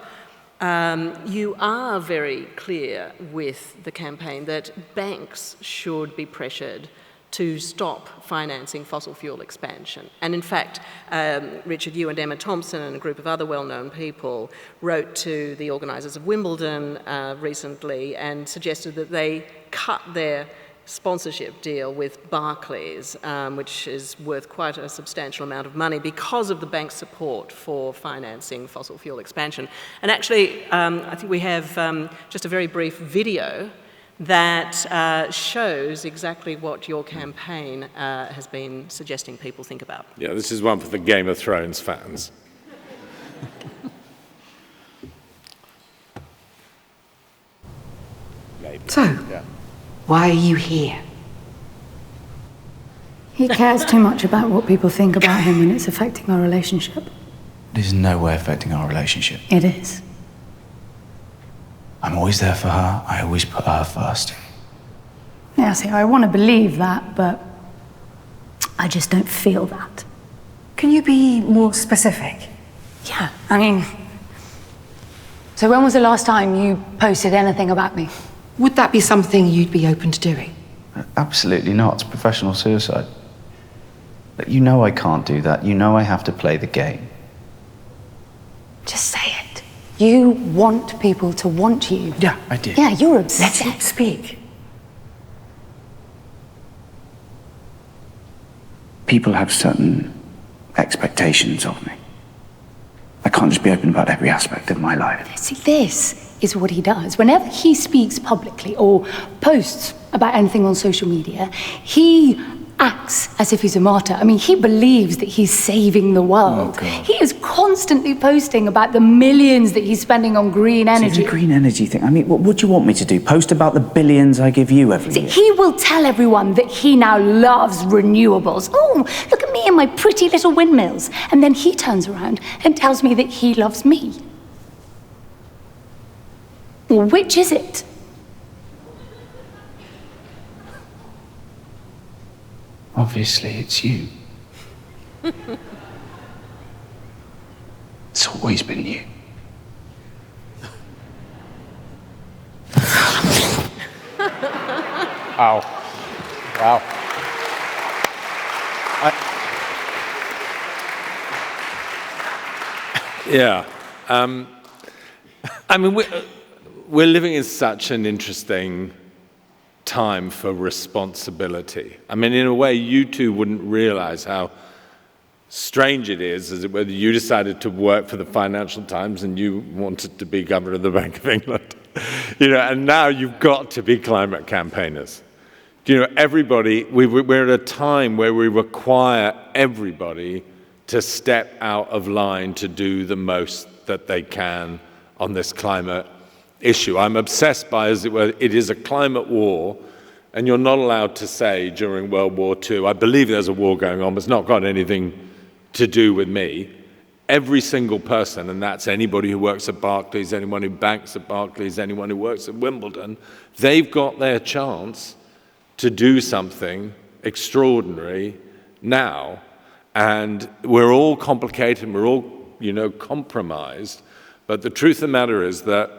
you are very clear with the campaign that banks should be pressured to stop financing fossil fuel expansion. And in fact, Richard, you and Emma Thompson and a group of other well-known people wrote to the organisers of Wimbledon recently and suggested that they cut their sponsorship deal with Barclays, which is worth quite a substantial amount of money because of the bank's support for financing fossil fuel expansion. And actually, I think we have just a very brief video that shows exactly what your campaign has been suggesting people think about. Yeah, this is one for the Game of Thrones fans. Maybe. So, Yeah. why are you here? He cares too much about what people think about him and it's affecting our relationship. It is in no way affecting our relationship. It is. I'm always there for her. I always put her first. Yeah, see, I want to believe that, but I just don't feel that. Can you be more specific? Yeah, I mean, so when was the last time you posted anything about me? Would that be something you'd be open to doing? Absolutely not. It's professional suicide. But you know I can't do that. You know I have to play the game. Just say it. You want people to want you. Yeah, I did. Yeah, you're Let obsessed. him speak. People have certain expectations of me. I can't just be open about every aspect of my life. See, this is what he does. Whenever he speaks publicly or posts about anything on social media, he acts as if he's a martyr. I mean, he believes that he's saving the world. Oh, God. He is constantly posting about the millions that he's spending on green energy. The green energy thing. I mean, what do you want me to do? Post about the billions I give you every See, year? he will tell everyone that he now loves renewables. Oh, look at me and my pretty little windmills. And then he turns around and tells me that he loves me. Well, which is it? Obviously, it's you. It's always been you. Wow. Wow. Yeah. I mean, we're living in such an interesting time for responsibility. I mean, in a way, you two wouldn't realize how strange it is, as it whether you decided to work for the Financial Times and you wanted to be governor of the Bank of England, and now you've got to be climate campaigners. Everybody, we're at a time where we require everybody to step out of line to do the most that they can on this climate issue. I'm obsessed by, as it were, it is a climate war, and you're not allowed to say during World War II, I believe there's a war going on, but it's not got anything to do with me. Every single person, and that's anybody who works at Barclays, anyone who banks at Barclays, anyone who works at Wimbledon, they've got their chance to do something extraordinary now. And we're all complicated, we're all, compromised, but the truth of the matter is that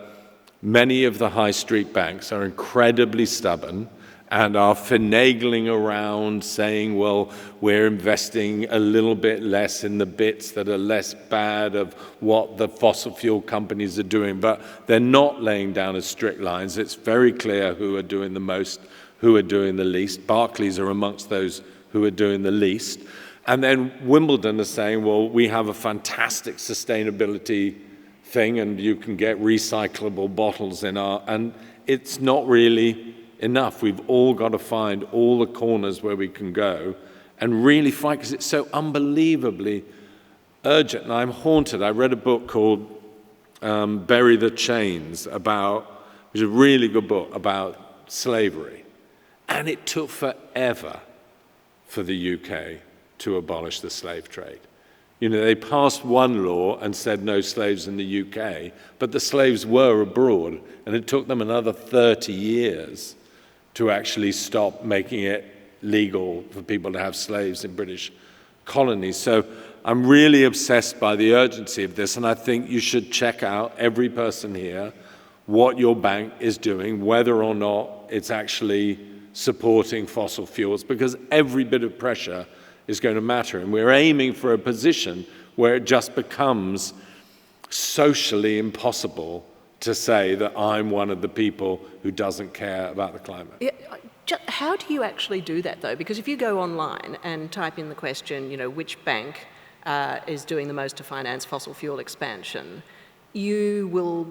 many of the high street banks are incredibly stubborn, and are finagling around saying, well, we're investing a little bit less in the bits that are less bad of what the fossil fuel companies are doing, but they're not laying down as strict lines. It's very clear who are doing the most, who are doing the least. Barclays are amongst those who are doing the least. And then Wimbledon are saying, well, we have a fantastic sustainability thing and you can get recyclable bottles in our, and it's not really enough. We've all got to find all the corners where we can go and really fight, because it's so unbelievably urgent. And I'm haunted. I read a book called Bury the Chains which is a really good book about slavery. And it took forever for the UK to abolish the slave trade. You know, they passed one law and said no slaves in the UK, but the slaves were abroad, and it took them another 30 years to actually stop making it legal for people to have slaves in British colonies. So I'm really obsessed by the urgency of this, and I think you should check out, every person here, what your bank is doing, whether or not it's actually supporting fossil fuels, because every bit of pressure is going to matter. And we're aiming for a position where it just becomes socially impossible to say that I'm one of the people who doesn't care about the climate. Yeah, how do you actually do that, though? Because if you go online and type in the question, you know, which bank is doing the most to finance fossil fuel expansion, you will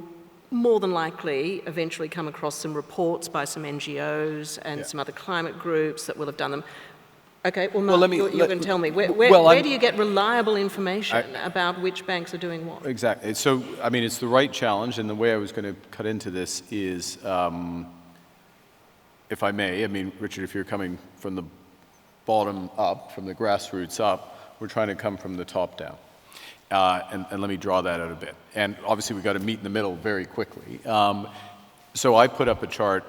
more than likely eventually come across some reports by some NGOs and some other climate groups that will have done them. Okay, well, Mark, you're going to tell me, where do you get reliable information about which banks are doing what? Exactly. So, I mean, it's the right challenge, and the way I was going to cut into this is, if I may, I mean, Richard, if you're coming from the bottom up, from the grassroots up, we're trying to come from the top down. And let me draw that out a bit. And obviously, we've got to meet in the middle very quickly. So I put up a chart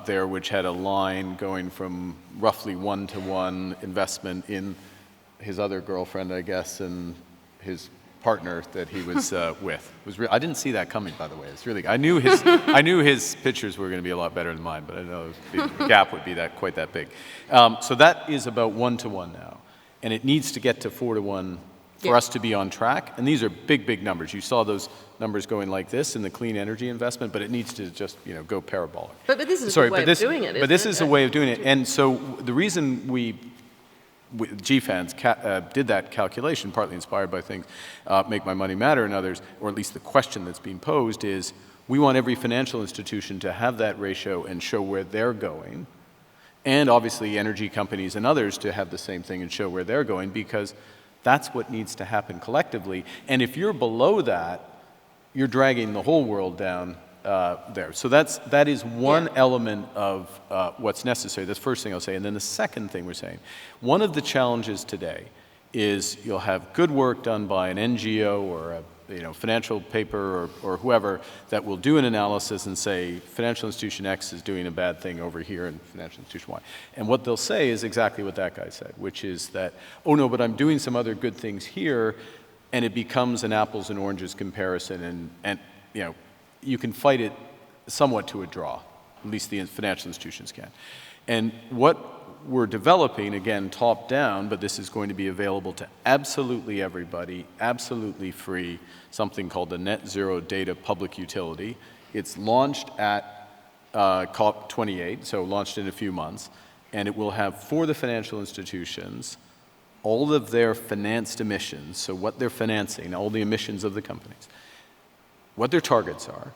there which had a line going from roughly 1-to-1 investment in his other girlfriend, I guess, and his partner that he was with. I didn't see that coming, by the way. It's really, I knew his pictures were going to be a lot better than mine, but I know the gap would be quite that big. So that is about 1-to-1 now, and it needs to get to 4-to-1 for us to be on track. And these are big, big numbers. You saw those numbers going like this in the clean energy investment, but it needs to just, you know, go parabolic. But this is a way of doing it, But this is a way of doing it. And so the reason we GFANZ did that calculation, partly inspired by things, Make My Money Matter and others, or at least the question that's being posed is, we want every financial institution to have that ratio and show where they're going, and obviously energy companies and others to have the same thing and show where they're going, because that's what needs to happen collectively. And if you're below that, you're dragging the whole world down there. So that is one element of what's necessary. That's the first thing I'll say. And then the second thing we're saying, one of the challenges today is you'll have good work done by an NGO or a financial paper or whoever that will do an analysis and say financial institution X is doing a bad thing over here and financial institution Y. And what they'll say is exactly what that guy said, which is that, oh no, but I'm doing some other good things here, and it becomes an apples and oranges comparison, and you know, you can fight it somewhat to a draw, at least the financial institutions can. And what we're developing, again, top down, but this is going to be available to absolutely everybody, absolutely free, something called the Net Zero Data Public Utility. It's launched at COP28, so launched in a few months, and it will have, for the financial institutions, all of their financed emissions, so what they're financing, all the emissions of the companies, what their targets are,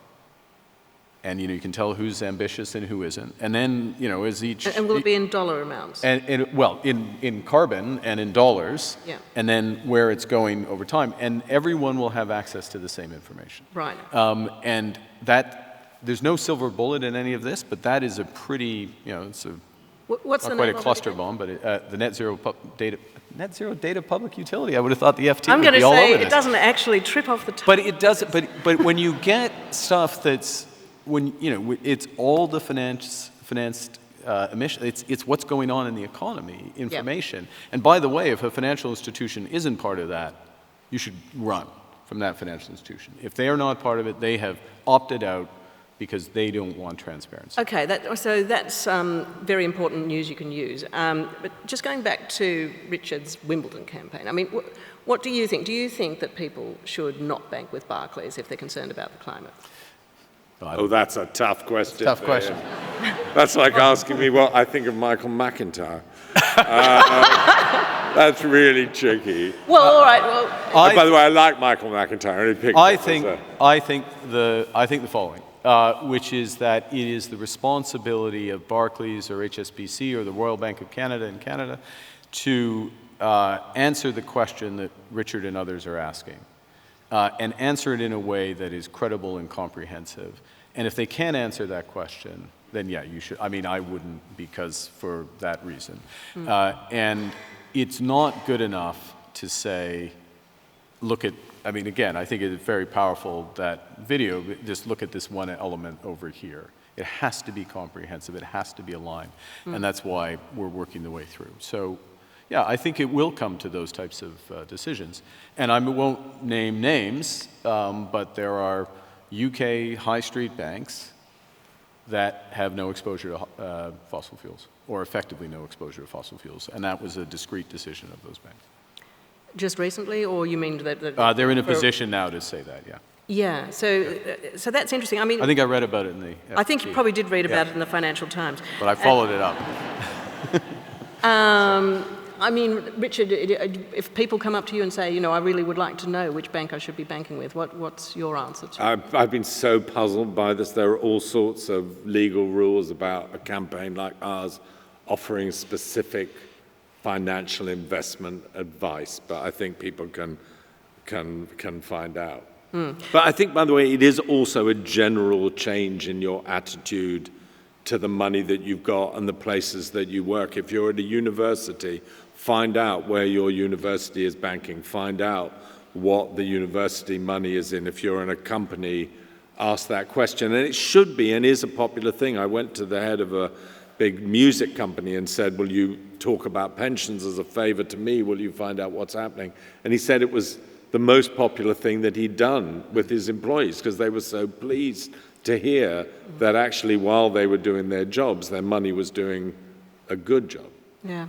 and you can tell who's ambitious and who isn't. And then, as each... And will it be in dollar amounts? Well, in carbon and in dollars, and then where it's going over time. And everyone will have access to the same information. Right. And there's no silver bullet in any of this, but that is a pretty, it's a... What's not the quite a name cluster of it bomb, but the Net Zero Data Public Utility. I would have thought the FT I'm would going be to all over say this. it doesn't actually trip off the tongue. But it does. But when you get stuff that's it's all the financed emission. It's what's going on in the economy, information. Yep. And by the way, if a financial institution isn't part of that, you should run from that financial institution. If they are not part of it, they have opted out because they don't want transparency. Okay, so that's very important news you can use. But just going back to Richard's Wimbledon campaign, I mean, what do you think? Do you think that people should not bank with Barclays if they're concerned about the climate? Oh, that's a tough question. Tough question. That's like asking me what I think of Michael McIntyre. That's really tricky. Well, all right. Well, By the way, I like Michael McIntyre. I think the following, which is that it is the responsibility of Barclays or HSBC or the Royal Bank of Canada in Canada to answer the question that Richard and others are asking, and answer it in a way that is credible and comprehensive. And if they can't answer that question, then yeah, you should. I mean, I wouldn't, because for that reason. And it's not good enough to say, look at, I mean, again, I think it's very powerful, that video, just look at this one element over here. It has to be comprehensive, it has to be aligned, and that's why we're working the way through. So, yeah, I think it will come to those types of decisions. And I won't name names, but there are UK high street banks that have no exposure to fossil fuels, or effectively no exposure to fossil fuels, and that was a discrete decision of those banks. just recently, or you mean that... they're in a position now to say that, yeah. Yeah, so that's interesting. I mean, I think I read about it in the FT. I think you probably did read about it in the Financial Times. But I followed it up. I mean, Richard, if people come up to you and say, you know, I really would like to know which bank I should be banking with, what's your answer to? I've been so puzzled by this. There are all sorts of legal rules about a campaign like ours offering specific financial investment advice, but I think people can find out. But I think, by the way, it is also a general change in your attitude to the money that you've got and the places that you work. If you're at a university, find out where your university is banking. Find out what the university money is in. If you're in a company, ask that question. And it should be and is a popular thing. I went to the head of a big music company and said, will you talk about pensions as a favor to me? Will you find out what's happening? And he said it was the most popular thing that he'd done with his employees, because they were so pleased to hear that actually while they were doing their jobs, their money was doing a good job. Yeah.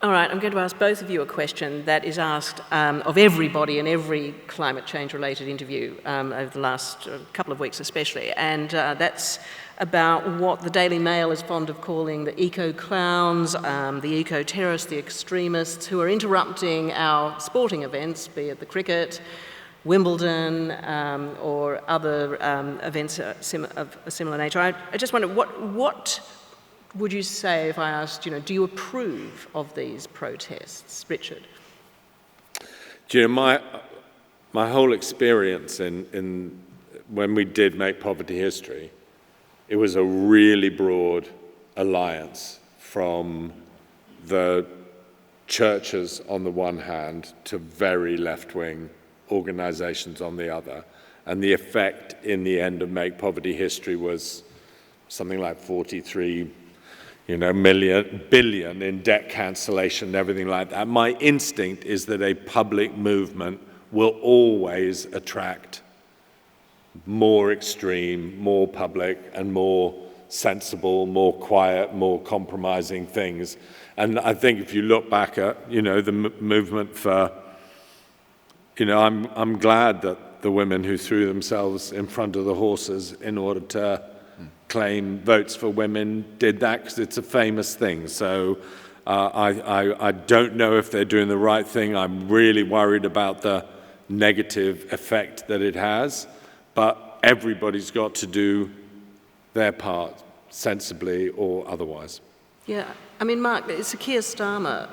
All right, I'm going to ask both of you a question that is asked of everybody in every climate change-related interview over the last couple of weeks especially, and that's about what the Daily Mail is fond of calling the eco-clowns, the eco-terrorists, the extremists who are interrupting our sporting events, be it the cricket, Wimbledon, or other events of a similar nature. I just wonder, what would you say if I asked, you know, do you approve of these protests, Richard? Do you know, my whole experience in when we did Make Poverty History, it was a really broad alliance from the churches on the one hand to very left-wing organizations on the other. And the effect in the end of Make Poverty History was something like 43 billion in debt cancellation and everything like that. My instinct is that a public movement will always attract more extreme, more public, and more sensible, more quiet, more compromising things. And I think if you look back at, the movement for, I'm glad that the women who threw themselves in front of the horses in order to claim votes for women did that, because it's a famous thing. So I don't know if they're doing the right thing. I'm really worried about the negative effect that it has, but everybody's got to do their part sensibly or otherwise. Yeah, I mean, Mark, Sir Keir Starmer,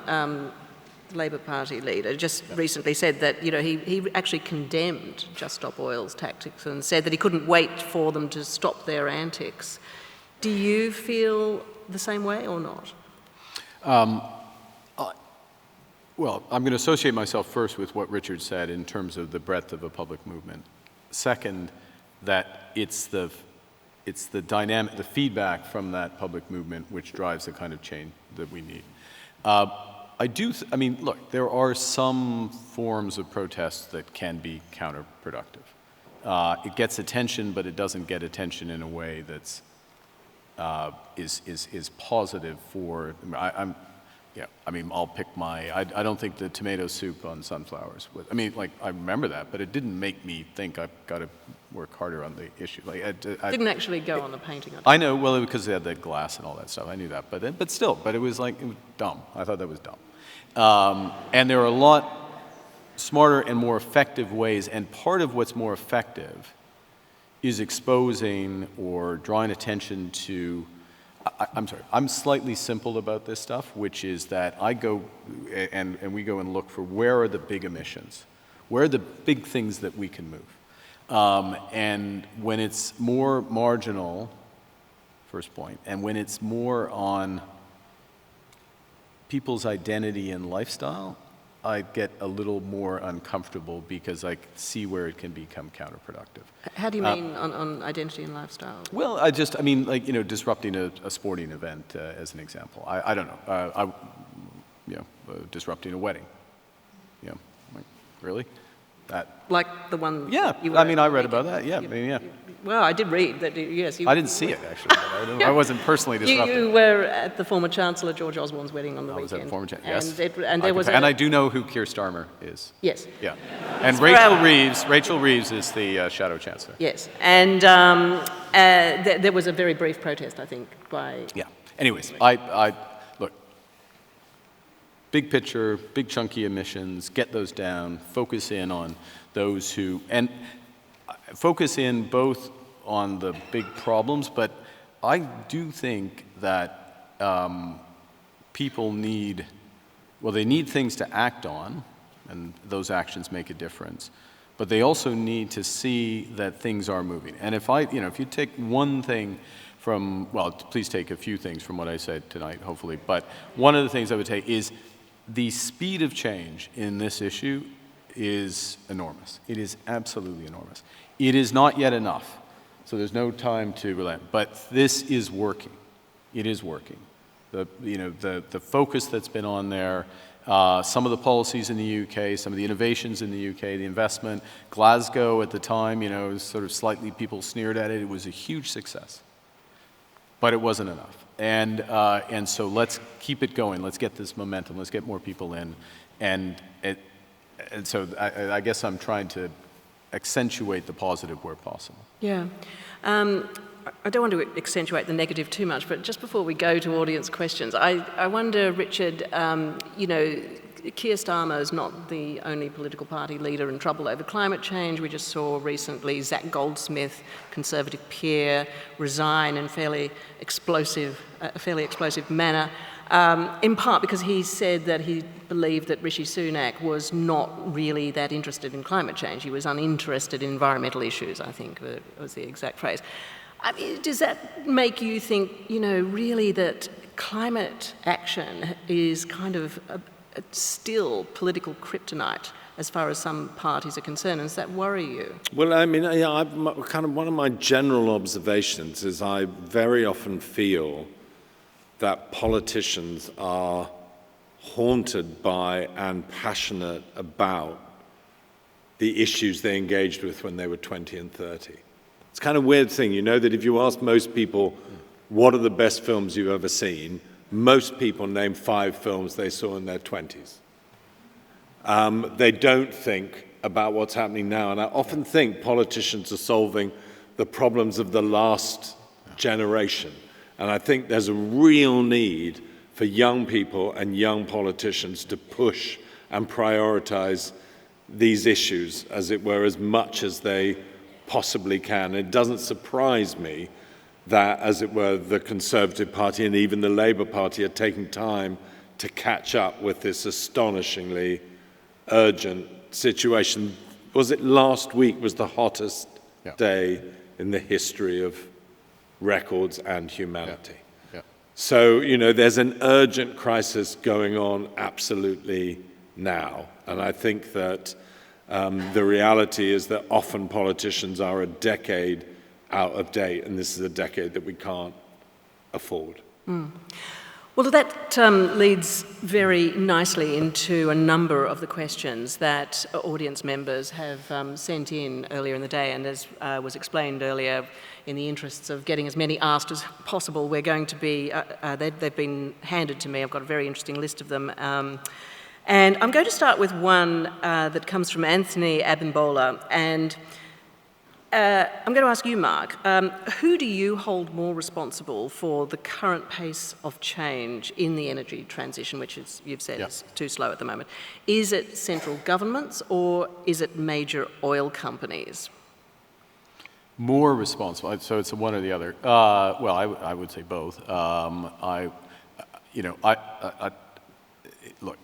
the Labour Party leader, just recently said that, he actually condemned Just Stop Oil's tactics and said that he couldn't wait for them to stop their antics. Do you feel the same way or not? Well, I'm going to associate myself first with what Richard said in terms of the breadth of a public movement. Second, that it's the dynamic, the feedback from that public movement which drives the kind of change that we need. I mean, look, there are some forms of protests that can be counterproductive. it gets attention, but it doesn't get attention in a way that's is positive for. I'll pick I don't think the tomato soup on sunflowers was. I remember that, but it didn't make me think I've got to work harder on the issue. Didn't actually go on the painting. I know, well, because they had the glass and all that stuff. I knew that, but it was dumb. I thought that was dumb. And there are a lot smarter and more effective ways, and part of what's more effective is exposing or drawing attention to. I'm slightly simple about this stuff, which is that I go and we go and look for where are the big emissions, where are the big things that we can move. And when it's more marginal, first point, and when it's more on people's identity and lifestyle, I get a little more uncomfortable because I see where it can become counterproductive. How do you mean on identity and lifestyle? Well, disrupting a sporting event as an example. I don't know. Disrupting a wedding. Really? That. Like the one. Yeah. I read about that. Yeah. Well, I did read that. Yes. I didn't see it actually. I wasn't personally disrupted. You were at the former Chancellor George Osborne's wedding on the weekend. I was at the former Chancellor. Yes. And there was. And I do know who Keir Starmer is. Yes. Yeah. And Rachel Reeves is the Shadow Chancellor. Yes. And there was a very brief protest, I think, by. Yeah. Anyways, I look. Big picture, big chunky emissions. Get those down. Focus in on those who focus in both on the big problems, but I do think that people need things to act on, and those actions make a difference, but they also need to see that things are moving. And if you take one thing from, well, please take a few things from what I said tonight, hopefully, but one of the things I would take is the speed of change in this issue is enormous. It is absolutely enormous. It is not yet enough, so there's no time to relent. But this is working. It is working. The focus that's been on there, some of the policies in the UK, some of the innovations in the UK, the investment. Glasgow at the time, was sort of slightly people sneered at it. It was a huge success, but it wasn't enough. And so let's keep it going. Let's get this momentum. Let's get more people in, and so I guess I'm trying to accentuate the positive where possible. Yeah. I don't want to accentuate the negative too much, but just before we go to audience questions, I wonder, Richard, Keir Starmer is not the only political party leader in trouble over climate change. We just saw recently Zach Goldsmith, Conservative peer, resign in a fairly explosive manner, in part because he said that he believed that Rishi Sunak was not really that interested in climate change. He was uninterested in environmental issues, I think was the exact phrase. Does that make you think, really that climate action is kind of still political kryptonite as far as some parties are concerned? Does that worry you? Well, one of my general observations is I very often feel that politicians are haunted by and passionate about the issues they engaged with when they were 20 and 30. It's kind of a weird thing, that if you ask most people, what are the best films you've ever seen, most people name 5 films they saw in their 20s. They don't think about what's happening now. And I often think politicians are solving the problems of the last generation. And I think there's a real need for young people and young politicians to push and prioritize these issues, as it were, as much as they possibly can. It doesn't surprise me that, as it were, the Conservative Party and even the Labour Party are taking time to catch up with this astonishingly urgent situation. Was it last week was the hottest day in the history of records and humanity? Yeah. So, there's an urgent crisis going on absolutely now. And I think that the reality is that often politicians are a decade out of date, and this is a decade that we can't afford. Well, Well, that leads very nicely into a number of the questions that audience members have sent in earlier in the day, and as was explained earlier, in the interests of getting as many asked as possible, we're going to be, they've been handed to me. I've got a very interesting list of them. And I'm going to start with one that comes from Anthony Abimbola, and I'm going to ask you, Mark, who do you hold more responsible for the current pace of change in the energy transition, which is, you've said is too slow at the moment? Is it central governments or is it major oil companies? More responsible, so it's one or the other. Well, I would say both. Look,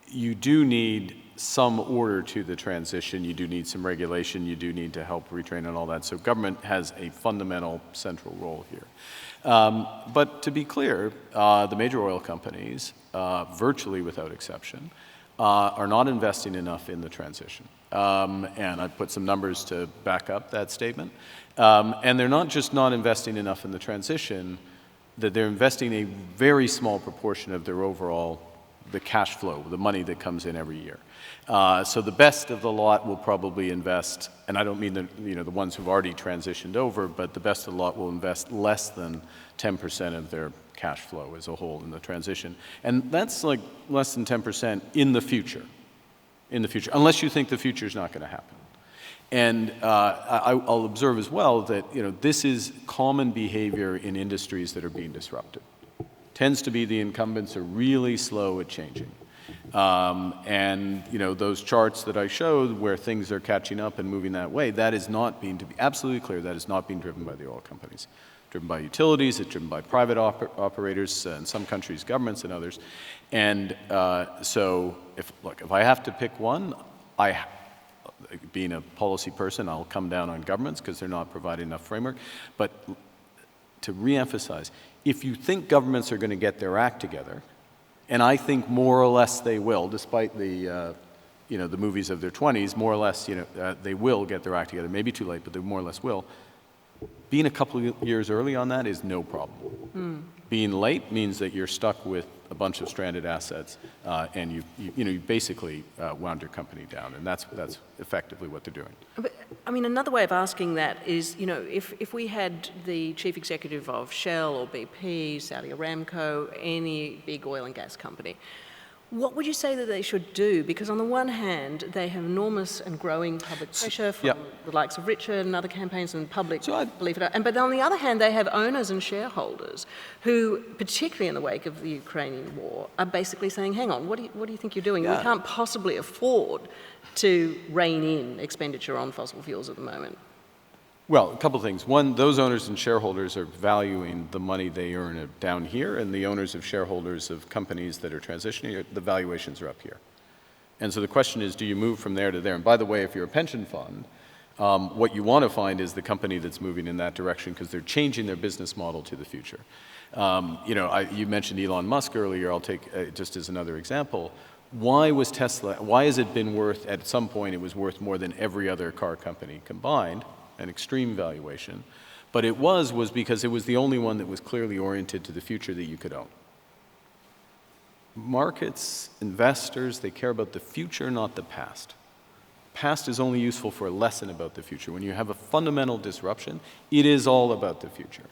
you do need some order to the transition, you do need some regulation, you do need to help retrain and all that. So government has a fundamental central role here. But to be clear, the major oil companies, virtually without exception, are not investing enough in the transition. And I put some numbers to back up that statement. And they're not just not investing enough in the transition, that they're investing a very small proportion of their overall, the cash flow, the money that comes in every year. So the best of the lot will probably invest, and I don't mean the ones who've already transitioned over, but the best of the lot will invest less than 10% of their cash flow as a whole in the transition. And that's like less than 10% in the future, unless you think the future is not going to happen. And I'll observe as well that this is common behavior in industries that are being disrupted. Tends to be the incumbents are really slow at changing. And those charts that I showed where things are catching up and moving that way, that is not being, to be absolutely clear, that is not being driven by the oil companies. Driven by utilities, it's driven by private operators, in some countries, governments and others. And so if I have to pick one, being a policy person, I'll come down on governments because they're not providing enough framework. But to reemphasize, if you think governments are going to get their act together, and I think more or less they will, despite the the movies of their 20s, more or less they will get their act together. Maybe too late, but they more or less will. Being a couple of years early on that is no problem. Being late means that you're stuck with a bunch of stranded assets, and you basically wound your company down, and that's effectively what they're doing. But, I mean, another way of asking that is, if we had the chief executive of Shell or BP, Saudi Aramco, any big oil and gas company, what would you say that they should do? Because on the one hand, they have enormous and growing public pressure from the likes of Richard and other campaigns and public, believe it or not. But on the other hand, they have owners and shareholders who, particularly in the wake of the Ukrainian war, are basically saying, hang on, what do you think you're doing? We can't possibly afford to rein in expenditure on fossil fuels at the moment. Well, a couple of things. One, those owners and shareholders are valuing the money they earn down here, and the owners of shareholders of companies that are transitioning, the valuations are up here. And so the question is, do you move from there to there? And by the way, if you're a pension fund, what you want to find is the company that's moving in that direction because they're changing their business model to the future. You mentioned Elon Musk earlier. I'll take just as another example. Why was Tesla, why has it been worth, at some point it was worth more than every other car company combined? An extreme valuation, but it was because it was the only one that was clearly oriented to the future that you could own. Markets, investors, they care about the future, not the past. Past is only useful for a lesson about the future. When you have a fundamental disruption, it is all about the future.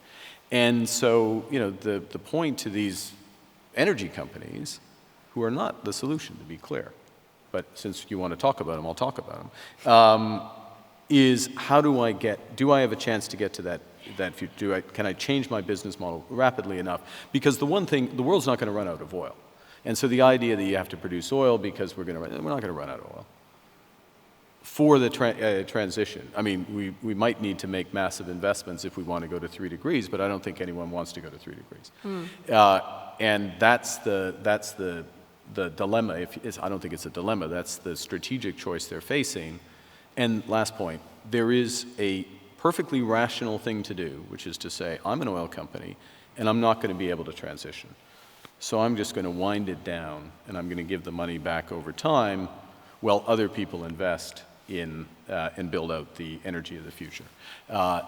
And so, the point to these energy companies, who are not the solution, to be clear, but since you want to talk about them, I'll talk about them, is how do I have a chance to get to that future? Can I change my business model rapidly enough? Because the one thing, the world's not going to run out of oil. And so the idea that you have to produce oil because we're not going to run out of oil. For the transition, I mean, we might need to make massive investments if we want to go to 3 degrees, but I don't think anyone wants to go to 3 degrees. And that's the dilemma. I don't think it's a dilemma. That's the strategic choice they're facing. And last point, there is a perfectly rational thing to do, which is to say, I'm an oil company, and I'm not going to be able to transition. So I'm just going to wind it down, and I'm going to give the money back over time while other people invest and build out the energy of the future.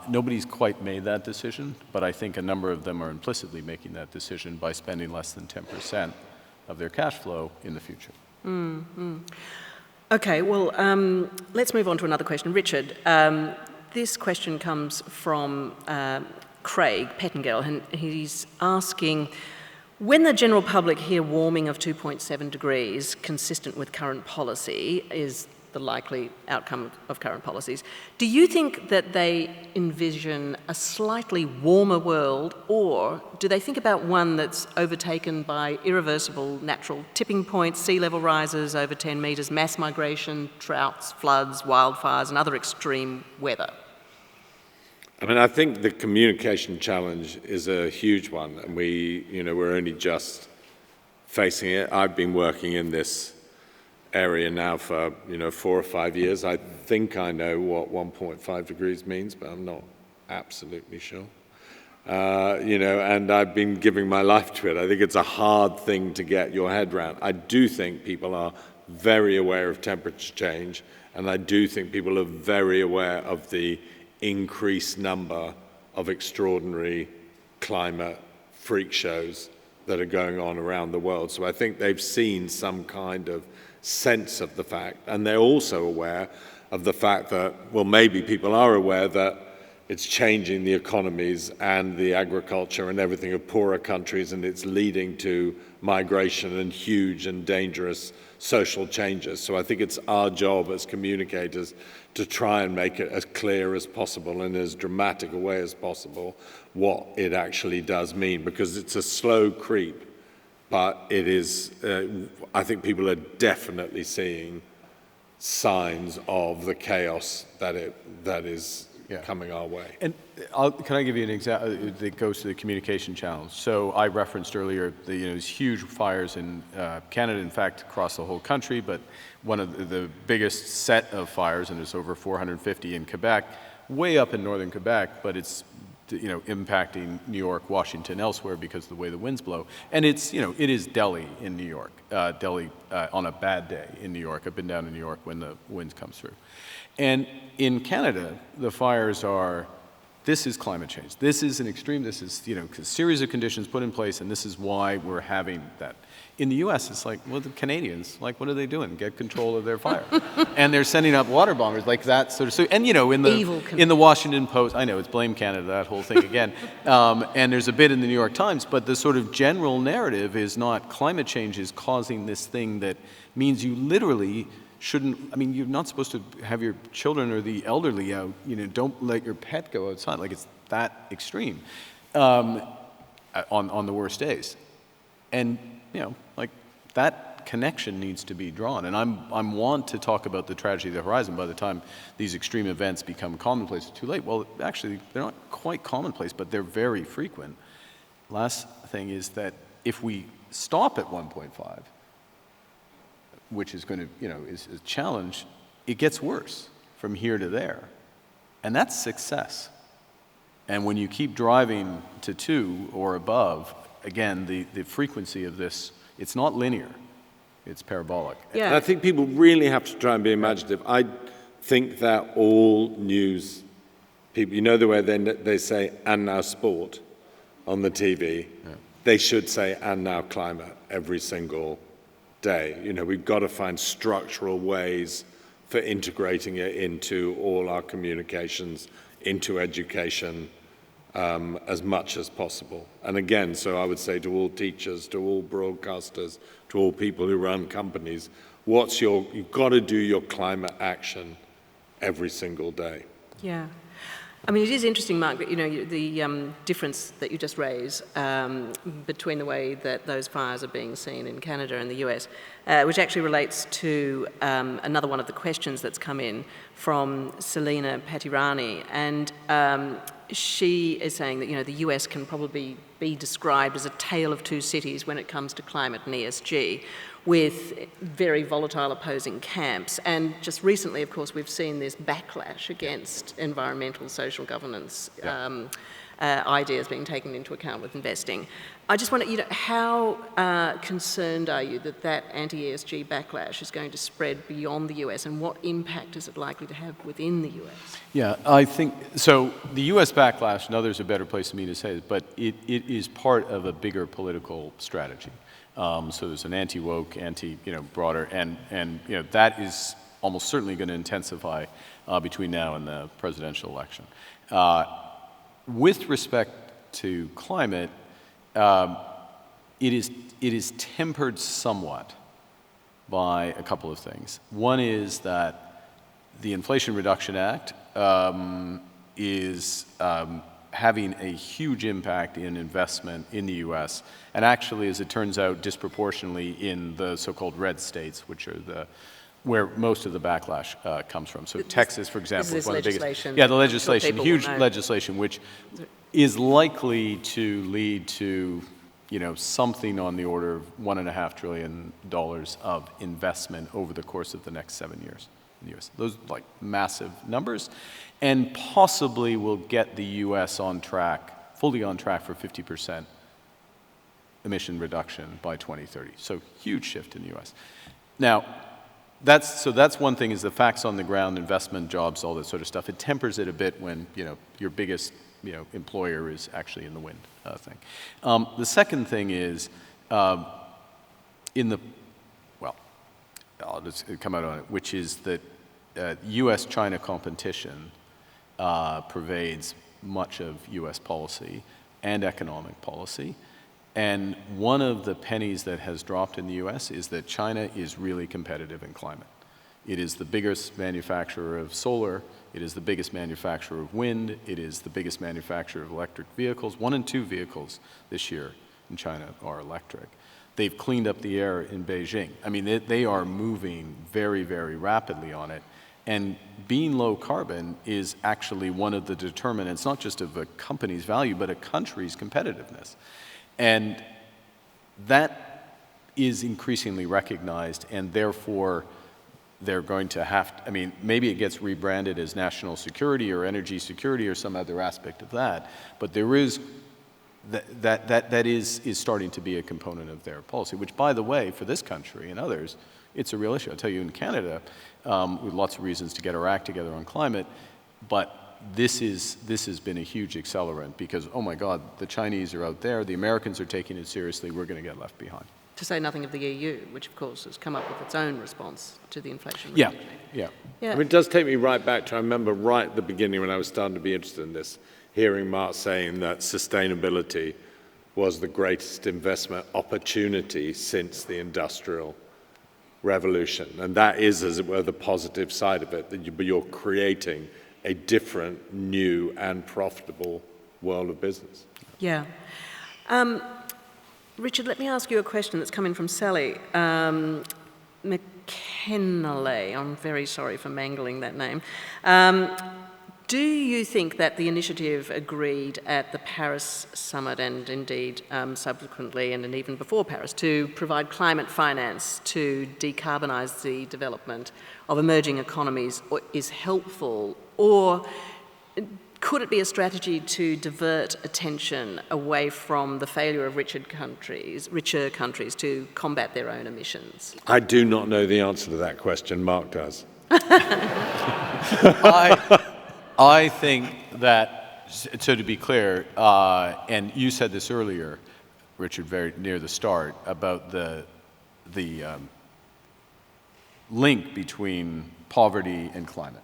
Nobody's quite made that decision, but I think a number of them are implicitly making that decision by spending less than 10% of their cash flow in the future. Okay, well, let's move on to another question. Richard, this question comes from Craig Pettingell, and he's asking, when the general public hear warming of 2.7 degrees consistent with current policy is the likely outcome of current policies, do you think that they envision a slightly warmer world, or do they think about one that's overtaken by irreversible natural tipping points, sea level rises over 10 metres, mass migration, droughts, floods, wildfires and other extreme weather? I mean, I think the communication challenge is a huge one, and we're only just facing it. I've been working in this area now for 4 or 5 years. I think I know what 1.5 degrees means, but I'm not absolutely sure. And I've been giving my life to it. I think it's a hard thing to get your head around. I do think people are very aware of temperature change, and I do think people are very aware of the increased number of extraordinary climate freak shows that are going on around the world. So I think they've seen some kind of sense of the fact, and they're also aware of the fact that, well, maybe people are aware that it's changing the economies and the agriculture and everything of poorer countries, and it's leading to migration and huge and dangerous social changes. So I think it's our job as communicators to try and make it as clear as possible and as dramatic a way as possible what it actually does mean, because it's a slow creep, but it is, I think people are definitely seeing signs of the chaos that is coming our way. And can I give you an example that goes to the communication channels? So I referenced earlier these huge fires in Canada, in fact, across the whole country, but one of the biggest set of fires, and there's over 450 in Quebec, way up in northern Quebec, but it's impacting New York, Washington, elsewhere because of the way the winds blow. And it is Delhi in New York, Delhi on a bad day in New York. I've been down in New York when the winds come through. And in Canada, the fires are, this is climate change. This is an extreme, this is, a series of conditions put in place, and this is why we're having that. In the US, it's like, well, the Canadians, like, what are they doing? Get control of their fire. And they're sending up water bombers, like that sort of, so, and in the Washington Post, I know, it's blame Canada, that whole thing again. And there's a bit in the New York Times, but the sort of general narrative is not climate change is causing this thing that means you literally shouldn't, you're not supposed to have your children or the elderly out, don't let your pet go outside, like it's that extreme on the worst days. And, like that connection needs to be drawn. And I'm want to talk about the tragedy of the horizon by the time these extreme events become commonplace. It's too late. Well, actually, they're not quite commonplace, but they're very frequent. Last thing is that if we stop at 1.5, which is going to, is a challenge, it gets worse from here to there. And that's success. And when you keep driving to 2 or above, again, the frequency of this, it's not linear, it's parabolic. Yeah. And I think people really have to try and be imaginative. I think that all news people, the way they say, and now sport on the TV, they should say, and now climate every single day. We've got to find structural ways for integrating it into all our communications, into education, as much as possible. And again, so I would say to all teachers, to all broadcasters, to all people who run companies, you've got to do your climate action every single day. Yeah. It is interesting, Mark, that, the difference that you just raised between the way that those fires are being seen in Canada and the US, which actually relates to another one of the questions that's come in from Selena Patirani. And she is saying that, the US can probably be described as a tale of two cities when it comes to climate and ESG, with very volatile opposing camps. And just recently, of course, we've seen this backlash against environmental, social governance ideas being taken into account with investing. I just wonder, how concerned are you that that anti-ESG backlash is going to spread beyond the US, and what impact is it likely to have within the US? Yeah, I think, so the US backlash, and others are a better place for me to say it, but it is part of a bigger political strategy. So there's an anti-woke, broader, and that is almost certainly going to intensify between now and the presidential election. With respect to climate, it is tempered somewhat by a couple of things. One is that the Inflation Reduction Act is having a huge impact in investment in the U.S., and actually, as it turns out, disproportionately in the so-called red states, which are where most of the backlash comes from. So Texas, for example, is one of the biggest. Yeah, the legislation, huge legislation, which is likely to lead to, something on the order of $1.5 trillion of investment over the course of the next 7 years in the U.S. Those are like massive numbers, and possibly will get the U.S. on track, fully on track for 50% emission reduction by 2030. So huge shift in the U.S. Now, that's one thing, is the facts on the ground, investment, jobs, all that sort of stuff. It tempers it a bit when, your biggest, employer is actually in the wind thing. The second thing is, I'll just come out on it, which is that U.S.-China competition pervades much of U.S. policy and economic policy. And one of the pennies that has dropped in the U.S. is that China is really competitive in climate. It is the biggest manufacturer of solar. It is the biggest manufacturer of wind. It is the biggest manufacturer of electric vehicles. 1 in 2 vehicles this year in China are electric. They've cleaned up the air in Beijing. I mean, they are moving very, very rapidly on it. And being low carbon is actually one of the determinants, not just of a company's value, but a country's competitiveness. And that is increasingly recognized, and therefore they're going to have to, maybe it gets rebranded as national security or energy security or some other aspect of that, but there is, that is starting to be a component of their policy, which, by the way, for this country and others, it's a real issue. I'll tell you, in Canada, with lots of reasons to get our act together on climate, but this has been a huge accelerant because, oh my God, the Chinese are out there, the Americans are taking it seriously, we're going to get left behind. To say nothing of the EU, which of course has come up with its own response to the inflation. Yeah. It does take me right back to, I remember right at the beginning when I was starting to be interested in this, hearing Mark saying that sustainability was the greatest investment opportunity since the Industrial Revolution. And that is, as it were, the positive side of it, that you're creating a different, new, and profitable world of business. Yeah. Richard, let me ask you a question that's come in from Sally McKenley. I'm very sorry for mangling that name. Do you think that the initiative agreed at the Paris summit, and indeed subsequently and even before Paris, to provide climate finance to decarbonise the development of emerging economies is helpful, or could it be a strategy to divert attention away from the failure of richer countries to combat their own emissions? I do not know the answer to that question. Mark does. I think that, so to be clear, and you said this earlier, Richard, very near the start, about the link between poverty and climate.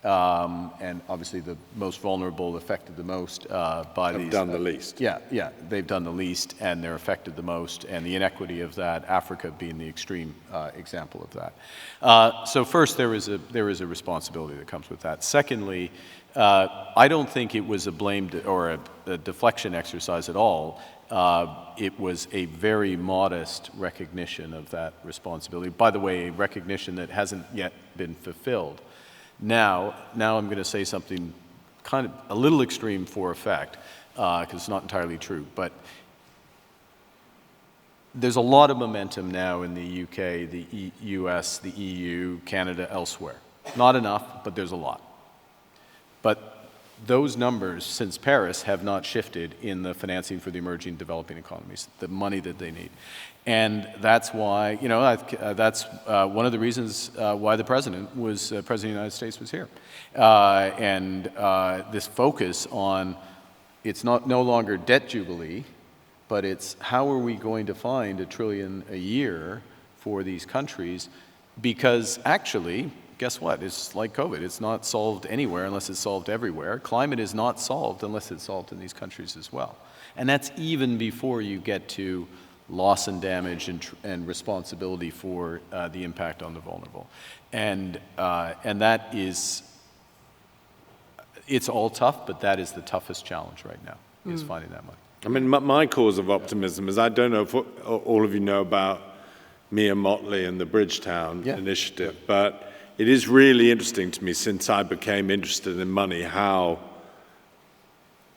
And obviously the most vulnerable, affected the most by these. Have done the least. Yeah, they've done the least, and they're affected the most, and the inequity of that, Africa being the extreme example of that. So first, there is a responsibility that comes with that. Secondly, I don't think it was a blame or a deflection exercise at all. It was a very modest recognition of that responsibility. By the way, a recognition that hasn't yet been fulfilled. Now I'm going to say something kind of a little extreme for effect, because it's not entirely true, but there's a lot of momentum now in the UK, the US, the EU, Canada, elsewhere. Not enough, but there's a lot. But those numbers since Paris have not shifted in the financing for the emerging developing economies, the money that they need. And that's why, that's one of the reasons why the President of the United States was here. This focus on, it's no longer debt jubilee, but it's how are we going to find $1 trillion a year for these countries? Because actually, guess what? It's like COVID. It's not solved anywhere unless it's solved everywhere. Climate is not solved unless it's solved in these countries as well. And that's even before you get to loss and damage and responsibility for the impact on the vulnerable. And that is, it's all tough, but that is the toughest challenge right now, is finding that money. I mean, my cause of optimism is, I don't know if all of you know about Mia Mottley and the Bridgetown initiative, but it is really interesting to me since I became interested in money how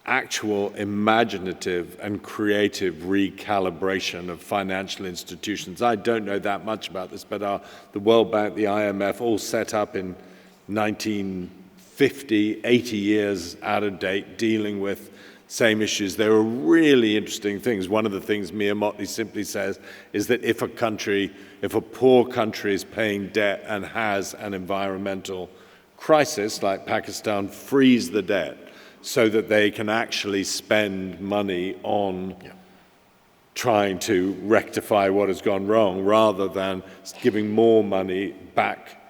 actual imaginative and creative recalibration of financial institutions. I don't know that much about this, but the World Bank, the IMF, all set up in 1950, 80 years out of date, dealing with same issues. They were really interesting things. One of the things Mia Mottley simply says is that if a poor country is paying debt and has an environmental crisis, like Pakistan, freeze the debt so that they can actually spend money on trying to rectify what has gone wrong, rather than giving more money back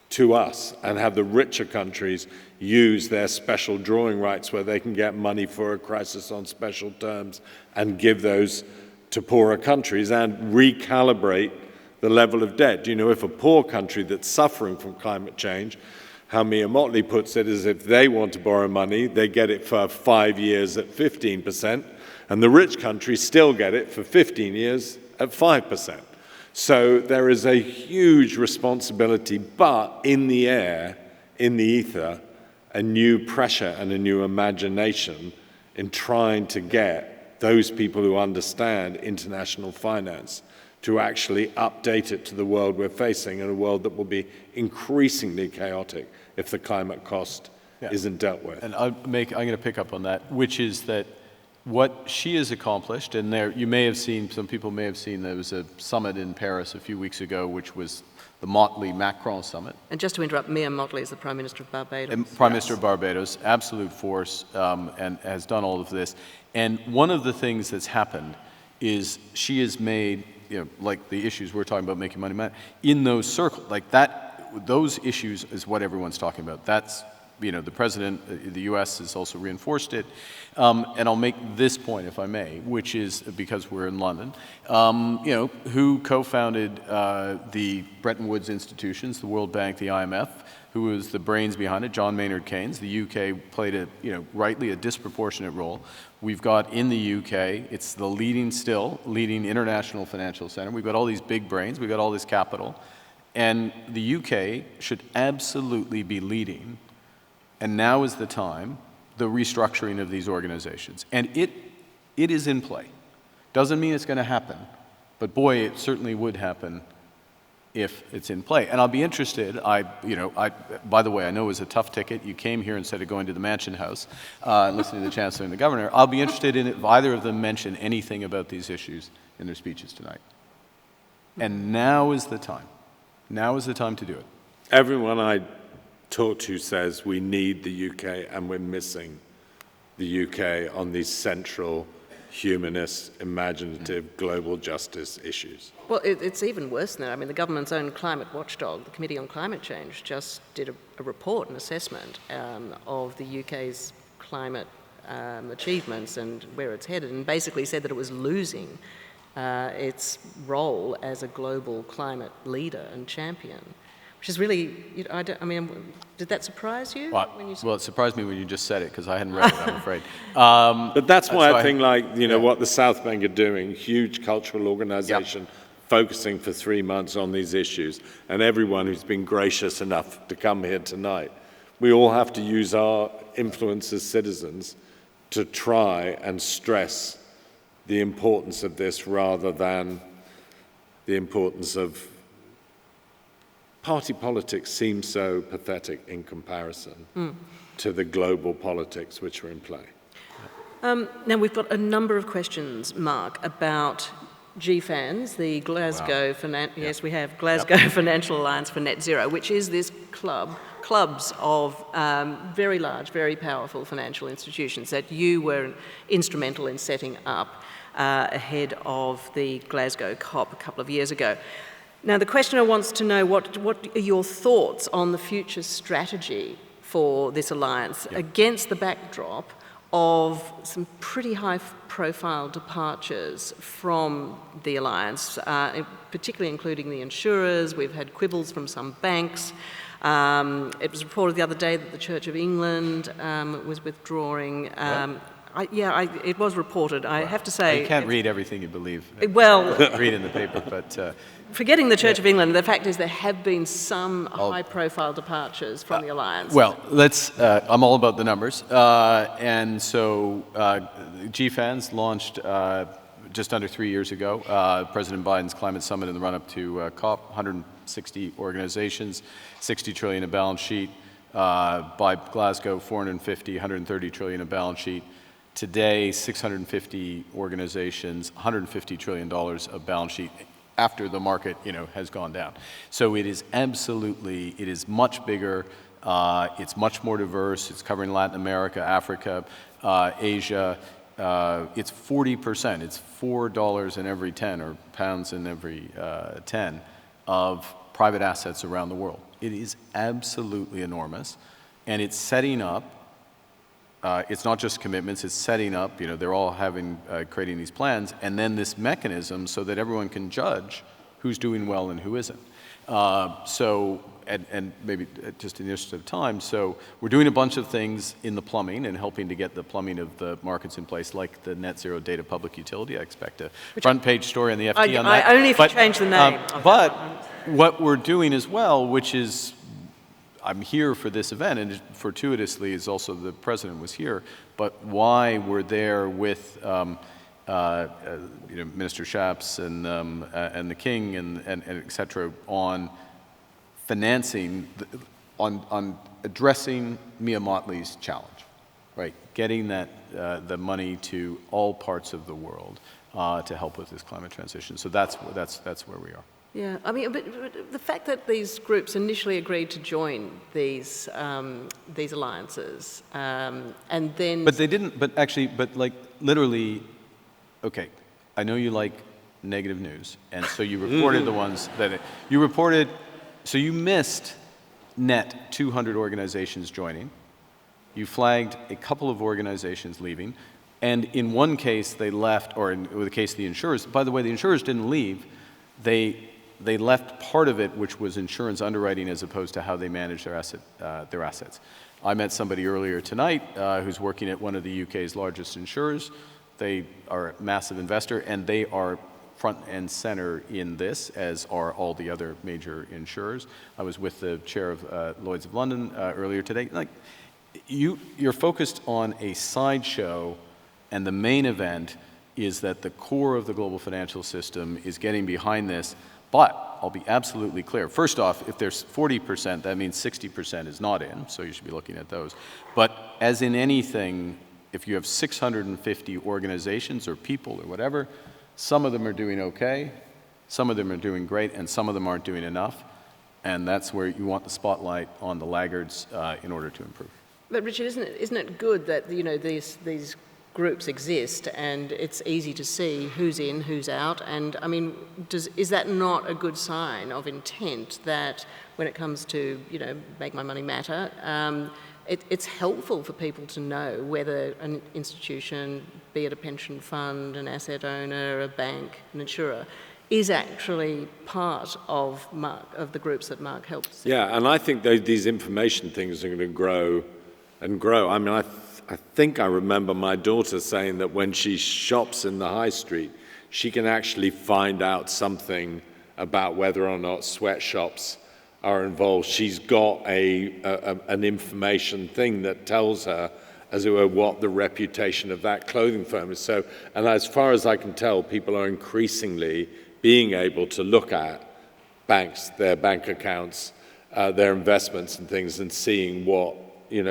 to us, and have the richer countries use their special drawing rights where they can get money for a crisis on special terms and give those to poorer countries and recalibrate the level of debt. You know, if a poor country that's suffering from climate change, how Mia Mottley puts it is, if they want to borrow money, they get it for 5 years at 15%, and the rich countries still get it for 15 years at 5%. So there is a huge responsibility, but in the air, in the ether, a new pressure and a new imagination in trying to get those people who understand international finance to actually update it to the world we're facing, in a world that will be increasingly chaotic if the climate cost isn't dealt with. And I'm going to pick up on that, which is that what she has accomplished, and there you may have seen, some people may have seen, there was a summit in Paris a few weeks ago, which was the Mottley-Macron summit. And just to interrupt, Mia Mottley is the Prime Minister of Barbados. And Prime Minister of Barbados, absolute force, and has done all of this. And one of the things that's happened is she has made, like the issues we're talking about, making money, in those circles, like that, those issues is what everyone's talking about. That's, the President, the US has also reinforced it. And I'll make this point, if I may, which is, because we're in London, who co-founded the Bretton Woods institutions, the World Bank, the IMF, who was the brains behind it, John Maynard Keynes. The UK played rightly a disproportionate role. We've got in the UK, it's the leading international financial center. We've got all these big brains, we've got all this capital. And the UK should absolutely be leading. And now is the time, the restructuring of these organizations. And it is in play. Doesn't mean it's going to happen, but boy, it certainly would happen if it's in play. And I'll be interested, by the way, I know it was a tough ticket. You came here instead of going to the Mansion House and listening to the Chancellor and the Governor. I'll be interested in if either of them mention anything about these issues in their speeches tonight. And now is the time. Now is the time to do it. Everyone I talk to says we need the UK, and we're missing the UK on these central humanist, imaginative, global justice issues. Well, it's even worse than that. I mean, the government's own climate watchdog, the Committee on Climate Change, just did a report, an assessment of the UK's climate achievements and where it's headed, and basically said that it was losing its role as a global climate leader and champion. Which is really, did that surprise you? Well, it surprised me when you just said it, because I hadn't read it, I'm afraid. But that's why I think, what the Southbank are doing, huge cultural organization, focusing for 3 months on these issues, and everyone who's been gracious enough to come here tonight, we all have to use our influence as citizens to try and stress the importance of this rather than the importance of party politics seems so pathetic in comparison to the global politics which are in play. Now, we've got a number of questions, Mark, about GFANZ, the Glasgow, yes, we have, Glasgow Financial Alliance for Net Zero, which is this clubs of very large, very powerful financial institutions that you were instrumental in setting up ahead of the Glasgow COP a couple of years ago. Now, the questioner wants to know what are your thoughts on the future strategy for this alliance against the backdrop of some pretty high-profile departures from the alliance, particularly including the insurers. We've had quibbles from some banks. It was reported the other day that the Church of England was withdrawing. It was reported. I have to say... You can't read everything you believe. Well... read in the paper, but... Forgetting the Church of England, the fact is there have been some high-profile departures from the alliance. Well, I'm all about the numbers. And so GFANZ launched just under 3 years ago, President Biden's climate summit in the run-up to COP, 160 organizations, 60 trillion of balance sheet. By Glasgow, 450, 130 trillion of balance sheet. Today, 650 organizations, $150 trillion of balance sheet after the market, has gone down. So it is much bigger, it's much more diverse, it's covering Latin America, Africa, Asia. It's 40%, it's $4 in every 10 or pounds in every 10 of private assets around the world. It is absolutely enormous, and it's setting up, it's not just commitments, it's setting up, they're all creating these plans, and then this mechanism so that everyone can judge who's doing well and who isn't. And maybe just in the interest of time, so we're doing a bunch of things in the plumbing and helping to get the plumbing of the markets in place, like the net zero data public utility. I expect a front page story on the FT on that. Only if you change the name. But what we're doing as well, which is, I'm here for this event, and fortuitously is also the president was here, but why we're there with Minister Shapps and the King and et cetera on financing, on addressing Mia Mottley's challenge, right? Getting the money to all parts of the world to help with this climate transition. So that's where we are. Yeah, I mean, but the fact that these groups initially agreed to join these alliances, and then... But they didn't, literally, okay, I know you like negative news, and so you reported the ones that... So you missed net 200 organizations joining. You flagged a couple of organizations leaving, and in one case they left, or in the case of the insurers, by the way, the insurers didn't leave, they left part of it, which was insurance underwriting as opposed to how they manage their assets. I met somebody earlier tonight who's working at one of the UK's largest insurers. They are a massive investor, and they are front and center in this, as are all the other major insurers. I was with the chair of Lloyd's of London earlier today. You're focused on a sideshow, and the main event is that the core of the global financial system is getting behind this. But I'll be absolutely clear. First off, if there's 40%, that means 60% is not in, so you should be looking at those. But as in anything, if you have 650 organizations or people or whatever, some of them are doing okay, some of them are doing great, and some of them aren't doing enough. And that's where you want the spotlight on the laggards in order to improve. But Richard, isn't it good that these groups exist and it's easy to see who's in, who's out? And I mean, is that not a good sign of intent that when it comes to make my money matter, it's helpful for people to know whether an institution, be it a pension fund, an asset owner, a bank, an insurer, is actually part of the groups that Mark helps. Yeah, and I think these information things are going to grow and grow. I mean, I think I remember my daughter saying that when she shops in the high street, she can actually find out something about whether or not sweatshops are involved. She's got an information thing that tells her, as it were, what the reputation of that clothing firm is. So, and as far as I can tell, people are increasingly being able to look at banks, their bank accounts, their investments and things, and seeing what,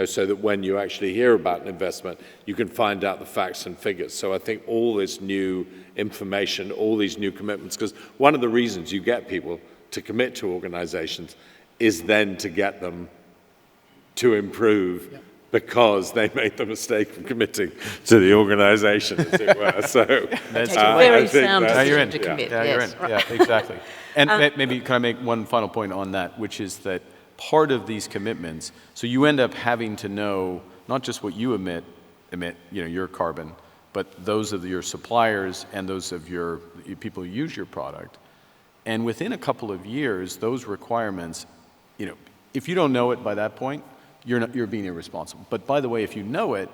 so that when you actually hear about an investment, you can find out the facts and figures. So I think all this new information, all these new commitments, because one of the reasons you get people to commit to organizations is then to get them to improve, because they made the mistake of committing to the organization, as it were. So that's a very sound decision to commit. Yeah, yes. you're in. Yeah, exactly. And maybe can I make one final point on that, which is that part of these commitments, so you end up having to know not just what you emit, your carbon, but those of your suppliers and those of your people who use your product. And within a couple of years, those requirements, if you don't know it by that point, you're being irresponsible. But by the way, if you know it,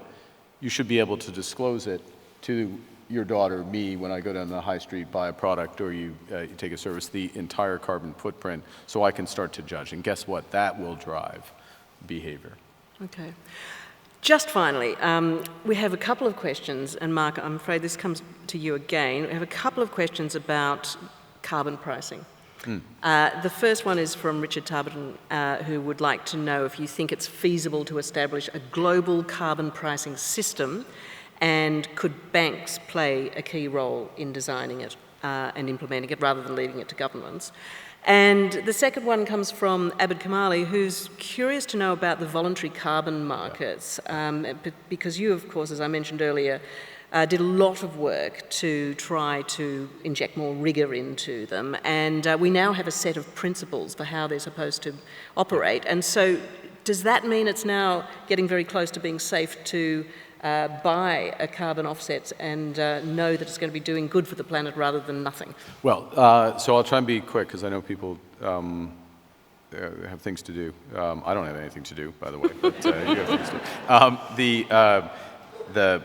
you should be able to disclose it to your daughter, me, when I go down the high street, buy a product, or you take a service, the entire carbon footprint, so I can start to judge. And guess what? That will drive behavior. Okay. Just finally, we have a couple of questions, and Mark, I'm afraid this comes to you again. We have a couple of questions about carbon pricing. The first one is from Richard Tarberton, who would like to know if you think it's feasible to establish a global carbon pricing system, and could banks play a key role in designing it and implementing it rather than leaving it to governments. And the second one comes from Abid Kamali, who's curious to know about the voluntary carbon markets, because you, of course, as I mentioned earlier, did a lot of work to try to inject more rigour into them, and we now have a set of principles for how they're supposed to operate. And so does that mean it's now getting very close to being safe to buy a carbon offsets and know that it's going to be doing good for the planet rather than nothing? Well, so I'll try and be quick, because I know people have things to do. I don't have anything to do, by the way, but you have things to do.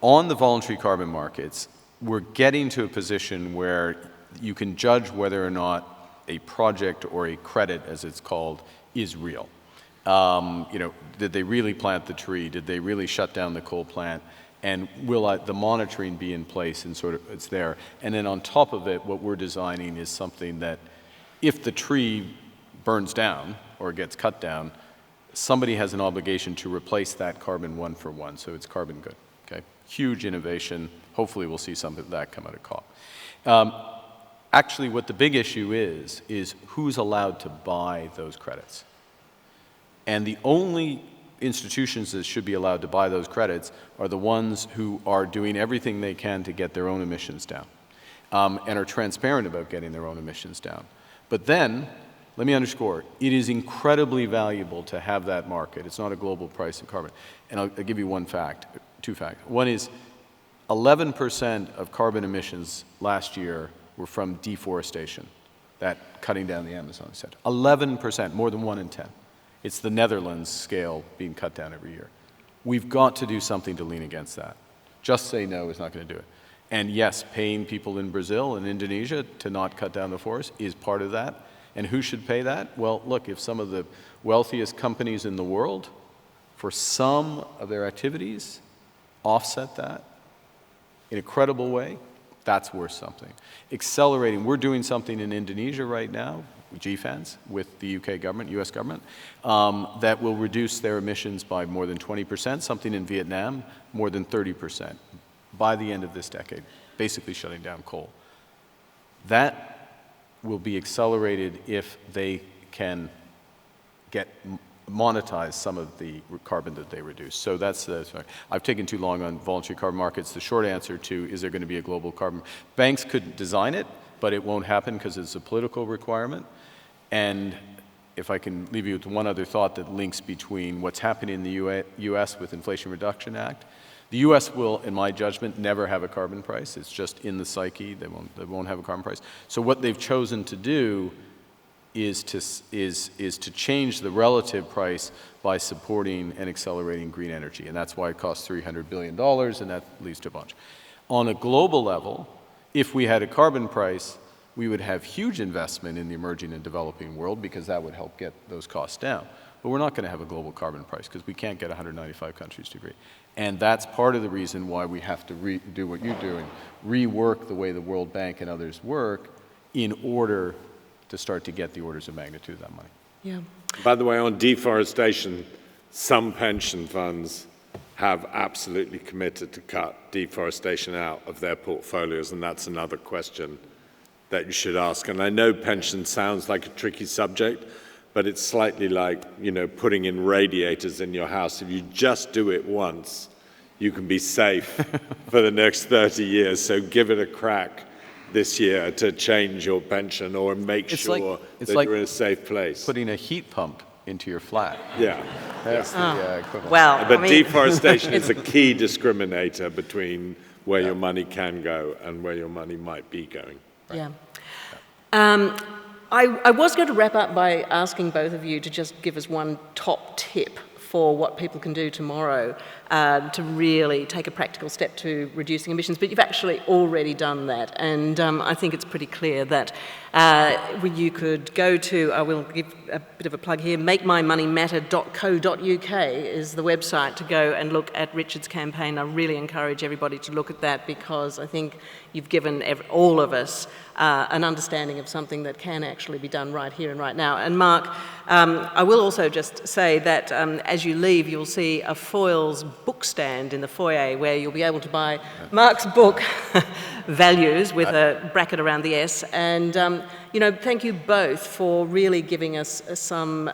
On the voluntary carbon markets, we're getting to a position where you can judge whether or not a project or a credit, as it's called, is real. Did they really plant the tree? Did they really shut down the coal plant? And will the monitoring be in place, and sort of it's there? And then on top of it, what we're designing is something that if the tree burns down or gets cut down, somebody has an obligation to replace that carbon one for one, so it's carbon good. Okay? Huge innovation. Hopefully we'll see something of that come out of COP. Actually, what the big issue is who's allowed to buy those credits. And the only institutions that should be allowed to buy those credits are the ones who are doing everything they can to get their own emissions down, and are transparent about getting their own emissions down. But then, let me underscore, it is incredibly valuable to have that market. It's not a global price of carbon. And I'll give you two facts. One is 11% of carbon emissions last year were from deforestation, that cutting down the Amazon, et cetera. 11%, more than 1 in 10. It's the Netherlands scale being cut down every year. We've got to do something to lean against that. Just say no is not going to do it. And yes, paying people in Brazil and Indonesia to not cut down the forest is part of that. And who should pay that? Well, look, if some of the wealthiest companies in the world, for some of their activities, offset that in a credible way, that's worth something. Accelerating, we're doing something in Indonesia right now, GFANS, with the UK government, US government, that will reduce their emissions by more than 20%, something in Vietnam, more than 30% by the end of this decade, basically shutting down coal. That will be accelerated if they can monetize some of the carbon that they reduce. So that's I've taken too long on voluntary carbon markets. The short answer to is there going to be a global carbon? Banks could design it, but it won't happen because it's a political requirement. And if I can leave you with one other thought that links between what's happening in the U.S. with Inflation Reduction Act, the U.S. will, in my judgment, never have a carbon price. It's just in the psyche. They won't have a carbon price. So what they've chosen to do is to change the relative price by supporting and accelerating green energy. And that's why it costs $300 billion, and that leads to a bunch. On a global level, if we had a carbon price, we would have huge investment in the emerging and developing world because that would help get those costs down. But we're not going to have a global carbon price because we can't get 195 countries to agree. And that's part of the reason why we have to do what you're doing, rework the way the World Bank and others work in order to start to get the orders of magnitude of that money. Yeah. By the way, on deforestation, some pension funds have absolutely committed to cut deforestation out of their portfolios, and that's another question that you should ask. And I know pension sounds like a tricky subject, but it's slightly like, you know, putting in radiators in your house. If you just do it once, you can be safe for the next 30 years. So give it a crack this year to change your pension or make sure that you're in a safe place. Putting a heat pump into your flat. Yeah. That's the equivalent. Well, But deforestation is a key discriminator between where your money can go and where your money might be going. Yeah. I was going to wrap up by asking both of you to just give us one top tip for what people can do tomorrow to really take a practical step to reducing emissions, but you've actually already done that, and I think it's pretty clear that you could go to, I will give a bit of a plug here, makemymoneymatter.co.uk is the website to go and look at Richard's campaign. I really encourage everybody to look at that because I think you've given all of us an understanding of something that can actually be done right here and right now. And Mark, I will also just say that as you leave, you'll see a Foyle's book stand in the foyer where you'll be able to buy Mark's book, Values, with a bracket around the S. And, you know, thank you both for really giving us some,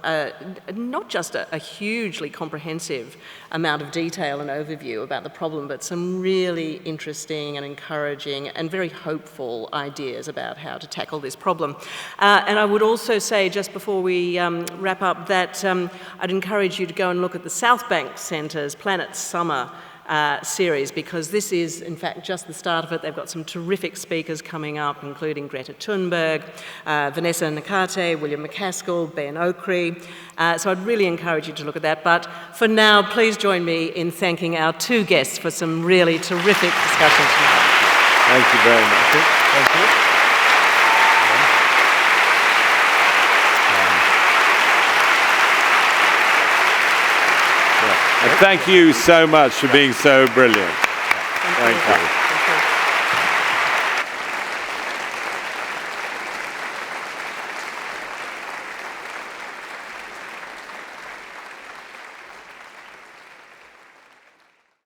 not just a hugely comprehensive amount of detail and overview about the problem, but some really interesting and encouraging and very hopeful ideas about how to tackle this problem. And I would also say, just before we wrap up, that I'd encourage you to go and look at the Southbank Centre's Planet Summer series, because this is, in fact, just the start of it. They've got some terrific speakers coming up, including Greta Thunberg, Vanessa Nakate, William McCaskill, Ben Okri. So I'd really encourage you to look at that. But for now, please join me in thanking our two guests for some really terrific discussion tonight. Thank you very much. Thank you. And thank you so much for being so brilliant. Thank you.